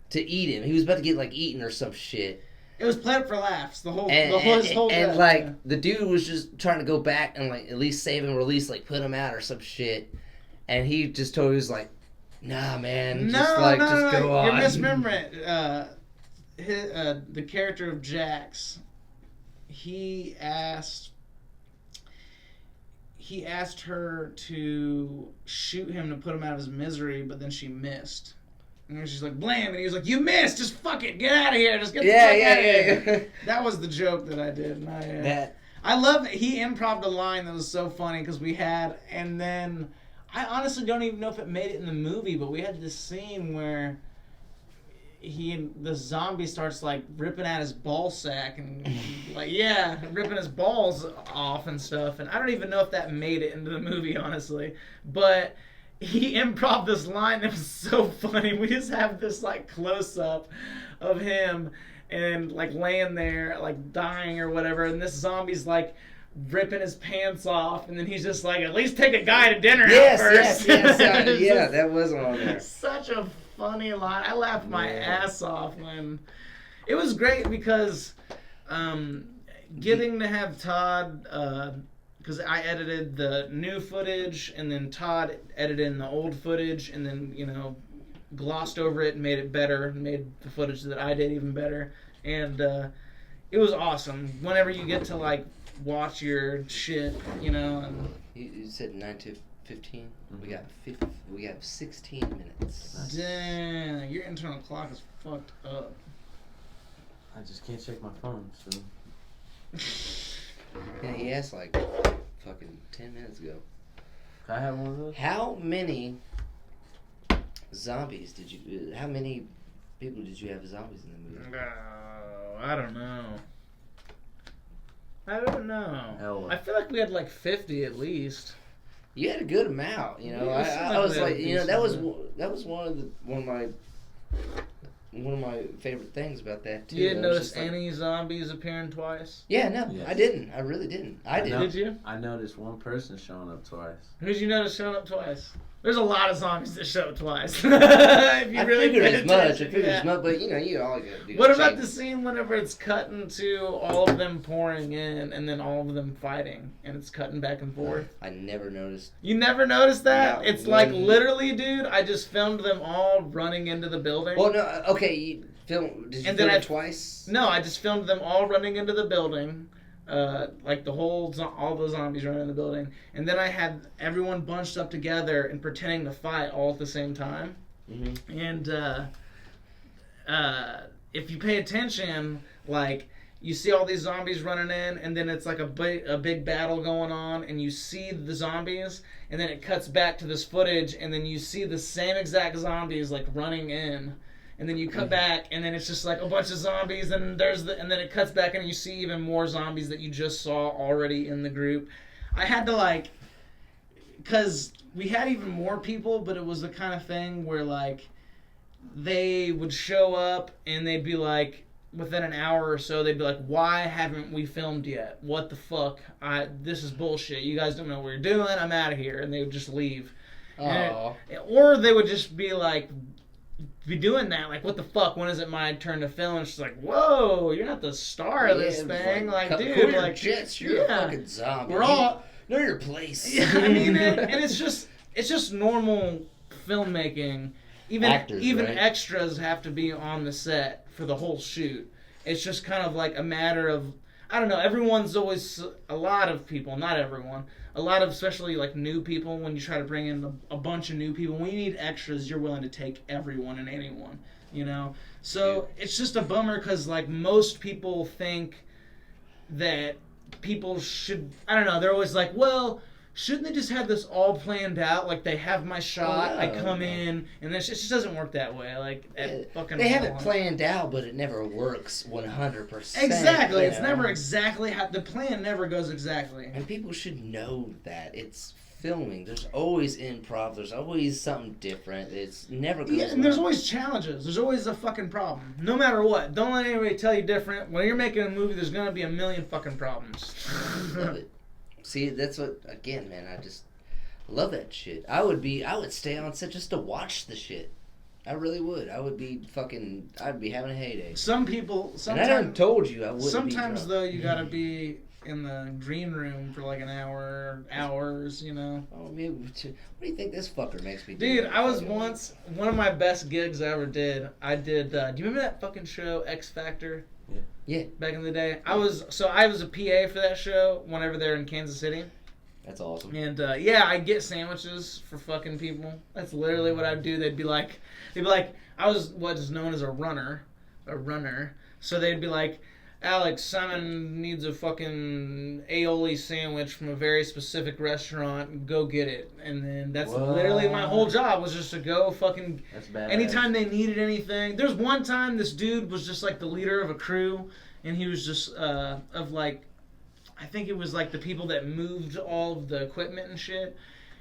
to eat him. He was about to get like eaten or some shit. It was played for laughs. The whole And death, like, yeah. the dude was just trying to go back and like at least save him, or at least like put him out or some shit. And he just totally was like, nah, man, just go on. You're misremembering. The character of Jax, he asked her to shoot him to put him out of his misery, but then she missed. And then she's like, blam, and he was like, you missed, just fuck it, get out of here, just get the fuck out of here. That was the joke that I did. And I love that he improv'd a line that was so funny, because we had, and then, I honestly don't even know if it made it in the movie, but we had this scene where the zombie starts like ripping at his ball sack and like ripping his balls off and stuff, and I don't even know if that made it into the movie, honestly, but he improv this line that was so funny. We just have this like close up of him and like laying there like dying or whatever, and this zombie's like ripping his pants off, and then he's just like, at least take a guy to dinner out first. Yeah, that was on there. Such a funny line. I laughed my ass off when it was great, because getting to have Todd, because I edited the new footage and then Todd edited in the old footage and then, you know, glossed over it and made it better, made the footage that I did even better, and it was awesome. Whenever you get to like watch your shit, you know. And You said 9 to 15. Mm-hmm. We got 16 minutes. dang, your internal clock is fucked up. I just can't check my phone, so. Yeah, he asked like fucking 10 minutes ago. Can I have one of those? How many zombies did you? How many people did you have as zombies in the movie? I don't know. Hellll. I feel like we had like 50 at least. You had a good amount, you know. Yeah, I was like, we you know, had that a was decent one of my favorite things about that too. You didn't I was notice just like, any zombies appearing twice? Yeah, no, Yes. I didn't. I really didn't. I did. Did you? I noticed one person showing up twice. Who'd you notice showing up twice? There's a lot of zombies that show up twice. If you I really figured pay as much. I attention, figured yeah. as much, but you know, you always gotta do. What about change. the scene whenever it's cutting to all of them pouring in and then all of them fighting and it's cutting back and forth? I never noticed. You never noticed that? No, It's like one- literally, dude, I just filmed them all running into the building. Well, no, okay. You film? Did you And film then it twice? No, I just filmed them all running into the building. Like the whole, all the zombies running in the building. And then I had everyone bunched up together and pretending to fight all at the same time. Mm-hmm. And if you pay attention, like you see all these zombies running in, and then it's like a big battle going on, and you see the zombies, and then it cuts back to this footage, and then you see the same exact zombies like running in. And then you cut back, and then it's just like a bunch of zombies, and then it cuts back, and you see even more zombies that you just saw already in the group. I had to because we had even more people, but it was the kind of thing where like they would show up, and they'd be like, within an hour or so, they'd be like, "Why haven't we filmed yet? What the fuck? This is bullshit. You guys don't know what you're doing. I'm out of here," and they would just leave. Oh. Or they would just be like. Be doing that, like, what the fuck, when is it my turn to film? And she's like, whoa, you're not the star of this thing, like dude, cool your like, jets, you're a fucking zombie. we're all, know your place. yeah, I mean, and it's just normal filmmaking, even Actors, right? extras have to be on the set for the whole shoot. It's just kind of like a matter of, I don't know, everyone's always, a lot of people, not everyone, a lot of especially like new people, when you try to bring in a bunch of new people, when you need extras, you're willing to take everyone and anyone, you know? So it's just a bummer because like most people think that people should, I don't know, they're always like, well, shouldn't they just have this all planned out? Like they have my shot, I come in, and it just doesn't work that way. Like they have it planned out, but it never works 100%. Exactly, it's never exactly how the plan never goes exactly. And people should know that it's filming. There's always improv. There's always something different. It's never goes. Yeah, and there's always challenges. There's always a fucking problem. No matter what. Don't let anybody tell you different. When you're making a movie, there's gonna be a million fucking problems. Love it. See, that's what, again, man, I just love that shit. I would stay on set just to watch the shit. I really would. I'd be having a heyday. Some people, and I done told you I wouldn't sometimes, be though, you gotta be in the green room for like an hour, hours, you know. Oh, maybe. What do you think this fucker makes me do? Dude, I was once, one of my best gigs I ever did, do you remember that fucking show, X Factor? Yeah. Back in the day. I was a PA for that show whenever they're in Kansas City. That's awesome. And I'd get sandwiches for fucking people. That's literally what I'd do. They'd be like, I was what is known as a runner. So they'd be like, Alex, Simon needs a fucking aioli sandwich from a very specific restaurant. Go get it. And then that's literally my whole job, was just to go fucking... That's badass. Anytime they needed anything. There's one time this dude was just like the leader of a crew, and he was just I think it was like the people that moved all of the equipment and shit.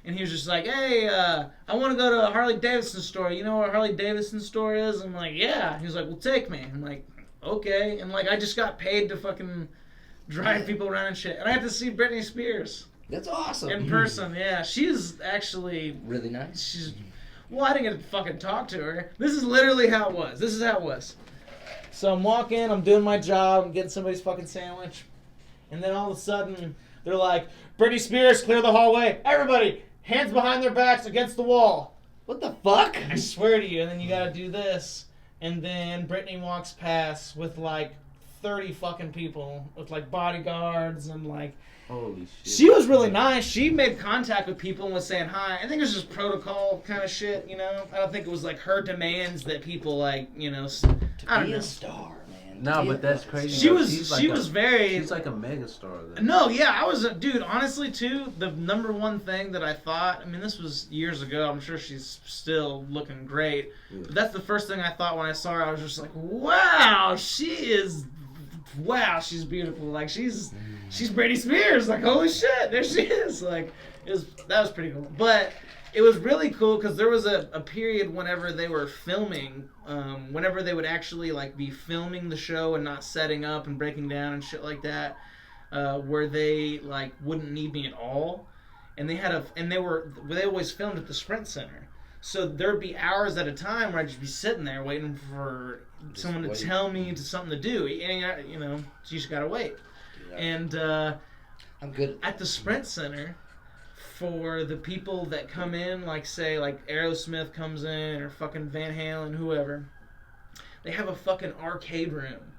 And he was just like, hey, I want to go to a Harley Davidson store. You know where a Harley Davidson store is? I'm like, yeah. He was like, well, take me. I'm like, okay. And like, I just got paid to fucking drive people around and shit. And I had to see Britney Spears. That's awesome. In person, yeah. She's actually... really nice. I didn't get to fucking talk to her. This is literally how it was. This is how it was. So I'm walking, I'm doing my job, I'm getting somebody's fucking sandwich. And then all of a sudden, they're like, Britney Spears, clear the hallway. Everybody, hands behind their backs against the wall. What the fuck? I swear to you. And then you gotta do this. And then Britney walks past with like 30 fucking people with like bodyguards and like. Holy shit. She was really nice. She made contact with people and was saying hi. I think it was just protocol kind of shit, you know? I don't think it was like her demands that people like, you know, I don't know. A star, man. No, but that's crazy. She was very. She's like a megastar. Though. No, yeah, I was dude. Honestly, too, the number one thing that I thought. I mean, this was years ago. I'm sure she's still looking great. Yeah. But that's the first thing I thought when I saw her. I was just like, wow, she's beautiful. Like she's Britney Spears. Like holy shit, there she is. Like that was pretty cool. But it was really cool because there was a period whenever they were filming, whenever they would actually like be filming the show and not setting up and breaking down and shit like that, where they like wouldn't need me at all, and they always filmed at the Sprint Center, so there'd be hours at a time where I'd just be sitting there waiting for someone to tell me something to do, and you know, so you just gotta wait, and I'm good at the Sprint Center. For the people that come in, like say like Aerosmith comes in or fucking Van Halen, whoever, they have a fucking arcade room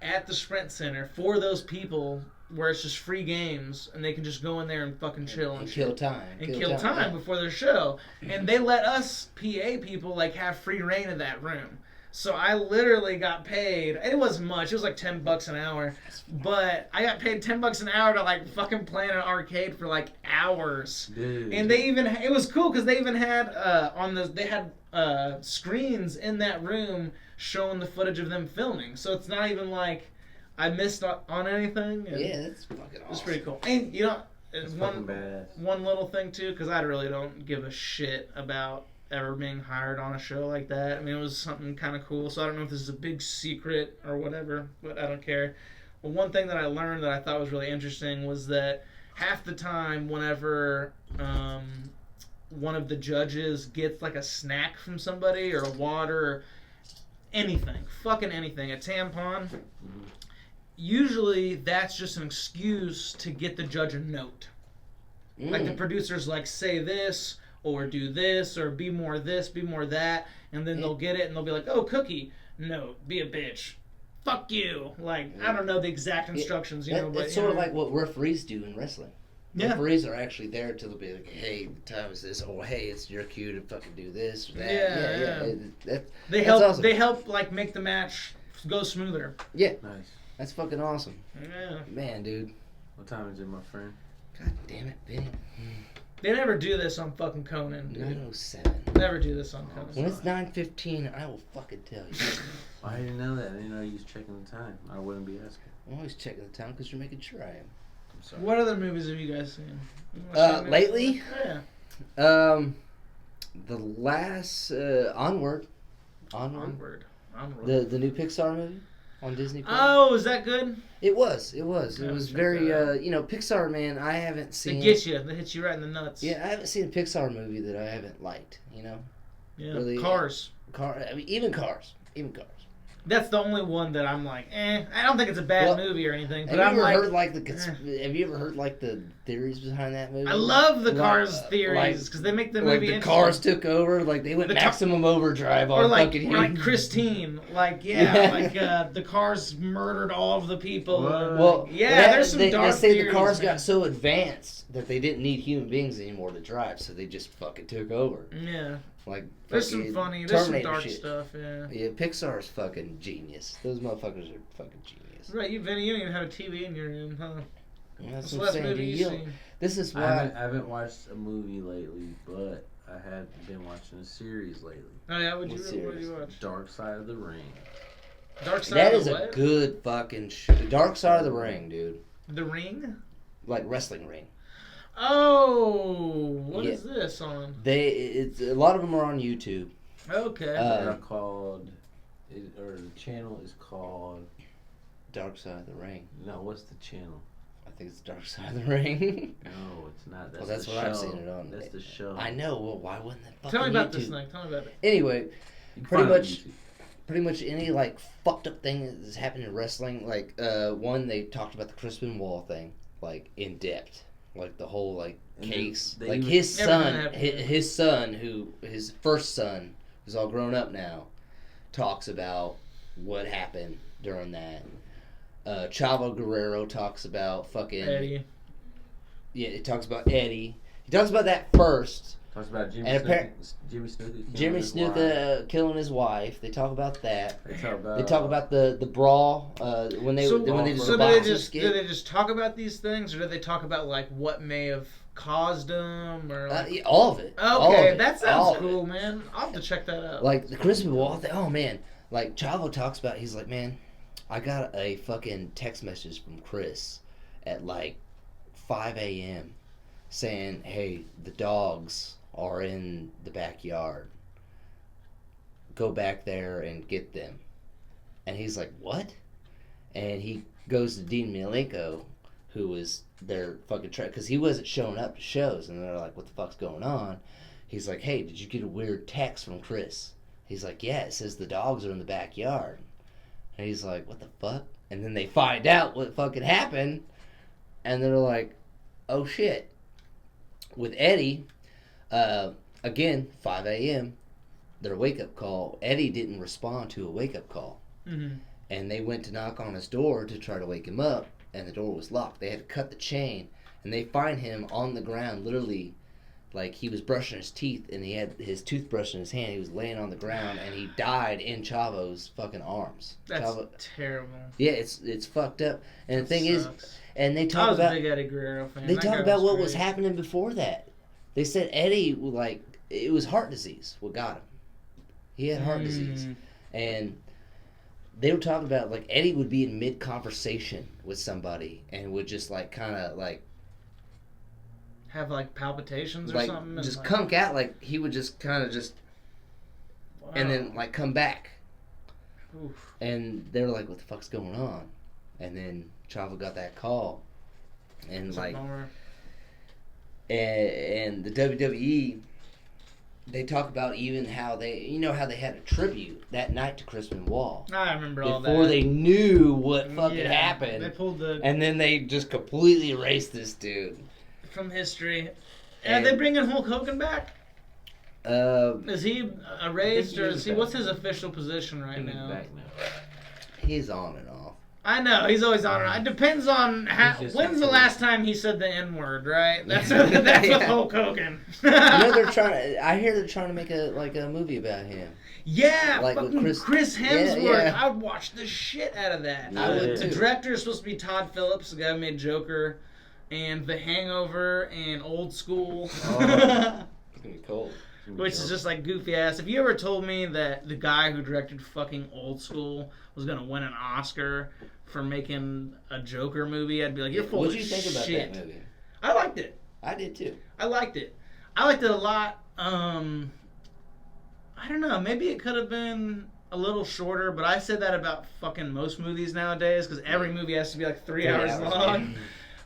at the Sprint Center for those people where it's just free games and they can just go in there and fucking chill and kill time before their show. And they let us PA people like have free reign of that room. So I literally got paid. It wasn't much. It was like $10 an hour, but I got paid $10 an hour to like fucking play in an arcade for like hours. Dude. And it was cool because they even had screens in that room showing the footage of them filming. So it's not even like I missed on anything. Yeah, that's fucking awesome. It's pretty cool. And you know, it's one little thing too, because I really don't give a shit about ever being hired on a show like that. I mean, it was something kind of cool, so I don't know if this is a big secret or whatever, but I don't care. Well, one thing that I learned that I thought was really interesting was that half the time whenever one of the judges gets like a snack from somebody or water or anything, fucking anything, a tampon, usually that's just an excuse to get the judge a note. Like the producers like say this or do this, or be more this, be more that, and then they'll get it, and they'll be like, oh, cookie, no, be a bitch. Fuck you. Like, I don't know the exact instructions, you know, but... It's sort of like what referees do in wrestling. Yeah. Referees are actually there to be like, hey, the time is this, or hey, it's your cue to fucking do this or that. Yeah. They help, awesome. They help, like, make the match go smoother. Yeah. Nice. That's fucking awesome. Yeah. Man, dude. What time is it, my friend? God damn it, Benny. They never do this on fucking Conan, dude. 9:07. Never do this on Conan. When it's 9:15, I will fucking tell you. I didn't know that. I didn't know you was checking the time. I wouldn't be asking. I'm always checking the time because you're making sure I am. I'm sorry. What other movies have you guys seen? Lately? Yeah. The last Onward. The new Pixar movie on Disney+. Oh, is that good? It was. It was very, Pixar, man, I haven't seen... They get you. They hit you right in the nuts. Yeah, I haven't seen a Pixar movie that I haven't liked, you know? Yeah, really, Cars. I mean, even Cars. That's the only one that I'm like, I don't think it's a bad movie or anything. But have you ever heard the theories behind that movie? I love the Cars theories because they make the movie the Cars took over, like they went maximum overdrive on fucking or like Christine, the Cars murdered all of the people. There's some dark they say theories, the Cars got so advanced that they didn't need human beings anymore to drive, so they just fucking took over. Yeah. Like there's some funny, there's some dark stuff, yeah. Yeah, Pixar's fucking genius. Those motherfuckers are fucking genius. Right, you don't even have a TV in your room, huh? Yeah, that's what I'm saying. This is why I haven't watched a movie lately, but I have been watching a series lately. Oh yeah, what did you watch? Dark Side of the Ring. Dark Side that of is the a good fucking show. Dark Side of the Ring, dude. The Ring? Like wrestling ring. Oh, what is this on? A lot of them are on YouTube. Okay. They're called, or the channel is called Dark Side of the Ring. No, what's the channel? I think it's Dark Side of the Ring. No, it's not. That's what I've seen it on. That's the show. I know. Well, why wouldn't that? Tell me about this thing. Tell me about it. Anyway, pretty much any like fucked up thing that's happened in wrestling. Like one, they talked about the Chris Benoit thing, like in depth. Like the whole like case, like his son, who his first son, who's all grown up now, talks about what happened during that. Chavo Guerrero talks about fucking Eddie. Yeah, it talks about Eddie. He talks about that first. Talks about Jimmy And Jimmy Snuka killing his wife. They talk about that. They They talk about the brawl when they did the boxing skit. Do they just talk about these things, or do they talk about like what may have caused them, or like... yeah, all of it. Okay, all of it, that sounds cool, man. I'll have to check that out. Like the Christmas wall thing. Oh man, like Chavo talks about. He's like, man, I got a fucking text message from Chris at like 5 a.m. saying, hey, the dogs are in the backyard. Go back there and get them. And he's like, what? And he goes to Dean Malenko, who was their fucking because he wasn't showing up to shows, and they're like, what the fuck's going on? He's like, hey, did you get a weird text from Chris? He's like, yeah, it says the dogs are in the backyard. And he's like, what the fuck? And then they find out what fucking happened, and they're like, oh shit. With Eddie, again, 5 a.m., their wake-up call. Eddie didn't respond to a wake-up call. Mm-hmm. And they went to knock on his door to try to wake him up, and the door was locked. They had to cut the chain, and they find him on the ground, literally, like he was brushing his teeth, and he had his toothbrush in his hand. He was laying on the ground, and he died in Chavo's fucking arms. That's terrible. Yeah, it's fucked up. And the thing sucks. is, and they talk I was about a big Eddie Guerrero fan. they That talk guy about what great. was happening before that. They said Eddie, like, it was heart disease what got him. He had heart disease, and they were talking about, like, Eddie would be in mid-conversation with somebody and would just, like, kind of, like... Have, like, palpitations or like, something? just like... kunk out, like, he would just kind of just... Wow. And then, like, come back. Oof. And they were like, what the fuck's going on? And then Chavo got that call. And, It's like... a bummer. And the WWE... They talk about even how they, you know, how they had a tribute that night to Chris Benoit. I remember all that. Before they knew what fucking Yeah, happened. They pulled the... And then they just completely erased this dude. From history. And they bringing Hulk Hogan back? Is he erased, or is he... What's his official position right now? He's on and off. I know, he's always on. It depends on how... When's the last time he said the N-word, right? That's with Hulk Hogan. You know, I hear they're trying to make a movie about him. Yeah, like fucking Chris Hemsworth. Yeah. I would watch the shit out of that. I would too. The director is supposed to be Todd Phillips, the guy who made Joker, and The Hangover, and Old School. It's gonna be cold. Which is just like goofy ass. If you ever told me that the guy who directed fucking Old School was gonna win an Oscar for making a Joker movie, I'd be like, you're full of shit. What did you think about that movie? I liked it. I did too. I liked it. I liked it a lot. I don't know. Maybe it could have been a little shorter, but I said that about fucking most movies nowadays because every movie has to be like 3 hours long. Yeah.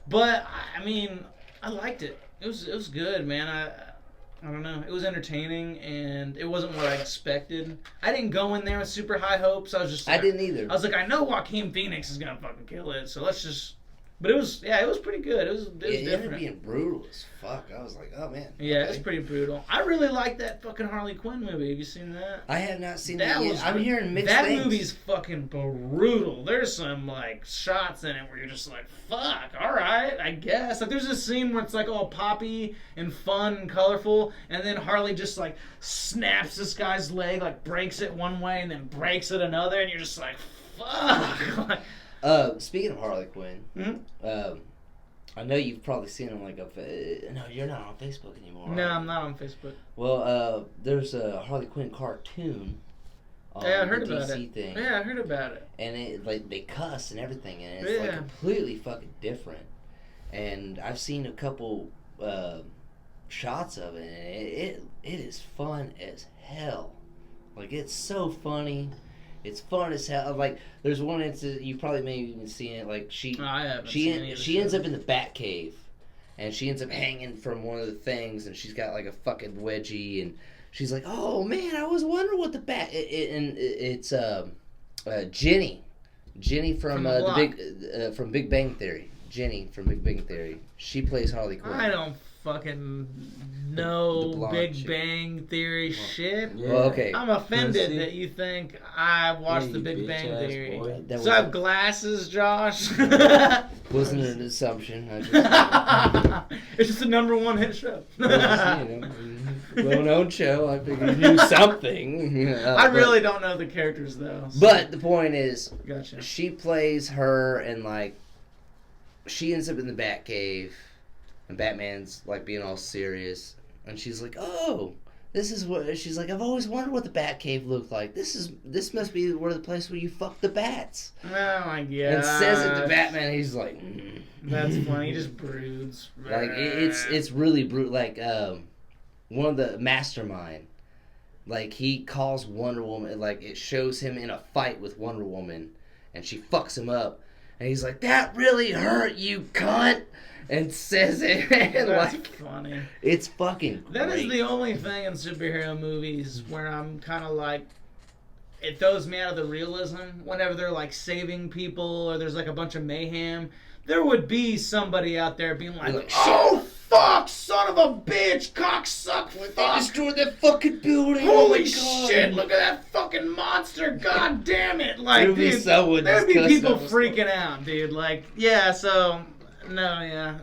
But I mean, I liked it. It was good, man. I don't know. It was entertaining, and it wasn't what I expected. I didn't go in there with super high hopes. I was just like, I didn't either. I was like, I know Joaquin Phoenix is gonna fucking kill it, so let's just... But it was pretty good. It was different. It ended up being brutal as fuck. I was like, oh man. Yeah, okay. It was pretty brutal. I really liked that fucking Harley Quinn movie. Have you seen that? I have not seen that yet. I'm hearing mixed things. That movie's fucking brutal. There's some like shots in it where you're just like, fuck, alright, I guess. Like there's a scene where it's like all poppy and fun and colorful, and then Harley just like snaps this guy's leg, like breaks it one way and then breaks it another, and you're just like, fuck. Speaking of Harley Quinn, I know you've probably seen him like no, you're not on Facebook anymore. No, I'm not on Facebook. Well, there's a Harley Quinn cartoon. Yeah, I heard about DC it. Thing. Yeah, I heard about it. And it like they cuss and everything, and it's like completely fucking different. And I've seen a couple shots of it, and it is fun as hell. Like it's so funny. It's fun as hell. Like, there's one instance, you probably may have even seen it, like, she ends up in the Batcave, and she ends up hanging from one of the things, and she's got, like, a fucking wedgie, and she's like, oh, man, I was wondering what the it's Jenny. Jenny from Big Bang Theory. Jenny from Big Bang Theory. She plays Harley Quinn. I don't fucking The Big chick. Bang Theory shit. Yeah. Well, okay. I'm offended Pussy. that you think I watched Yeah, the you Big bitch Bang ass Theory. boy. That So I have glasses, Josh. wasn't an assumption. I just, It's just a #1 hit show. well-known show. I figured you knew something. I really don't know the characters though. So. But the point is, Gotcha. she plays her, and like, she ends up in the Batcave, and Batman's like being all serious, and she's like, "Oh, this is what." She's like, "I've always wondered what the Batcave looked like. This must be where the place where you fuck the bats." Oh my god. And says it to Batman. And he's like, That's funny. He just broods. Like it's really brutal. Like one of the mastermind. Like he calls Wonder Woman. Like it shows him in a fight with Wonder Woman, and she fucks him up. And he's like, "That really hurt, you cunt," and says it. And That's like, funny. it's fucking great. That is the only thing in superhero movies where I'm kind of like, it throws me out of the realism. Whenever they're like saving people or there's like a bunch of mayhem, there would be somebody out there being like, "Oh fuck, son of a bitch, cocksuck, They fuck. destroyed that fucking building. Holy Oh my God. shit, look at that fucking monster, god damn it." Like, There'd be dude, someone there'd be just people cussing up. freaking out, dude. Like, yeah, so, no, yeah.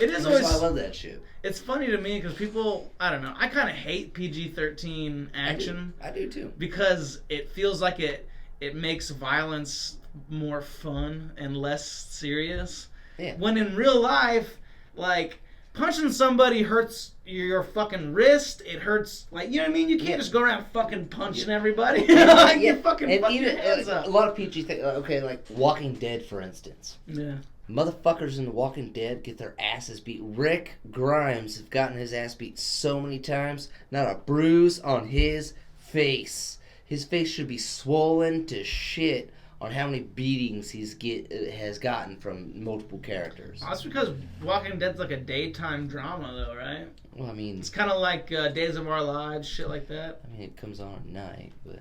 It is That's why I always, love that shit. it's funny to me because people, I don't know, I kind of hate PG-13 action I do too. because it feels like it makes violence more fun and less serious. Yeah. When in real life, like, punching somebody hurts your fucking wrist. It hurts, like, you know what I mean? You can't just go around fucking punching everybody. Like, you fucking And fuck even your hands up. a lot of PG things. Okay, like Walking Dead, for instance. Yeah. Motherfuckers in The Walking Dead get their asses beat. Rick Grimes has gotten his ass beat so many times. Not a bruise on his face. His face should be swollen to shit on how many beatings has gotten from multiple characters. That's because Walking Dead's like a daytime drama, though, right? Well, I mean, It's kind of like Days of Our Lives, shit like that. it comes on at night, but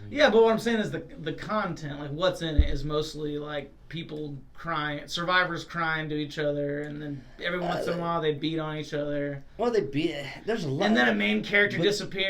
Yeah, but what I'm saying is the content, like what's in it, is mostly like people crying, survivors crying to each other, and then every once in a while they beat on each other, well, there's a lot. and then a main character but- disappears.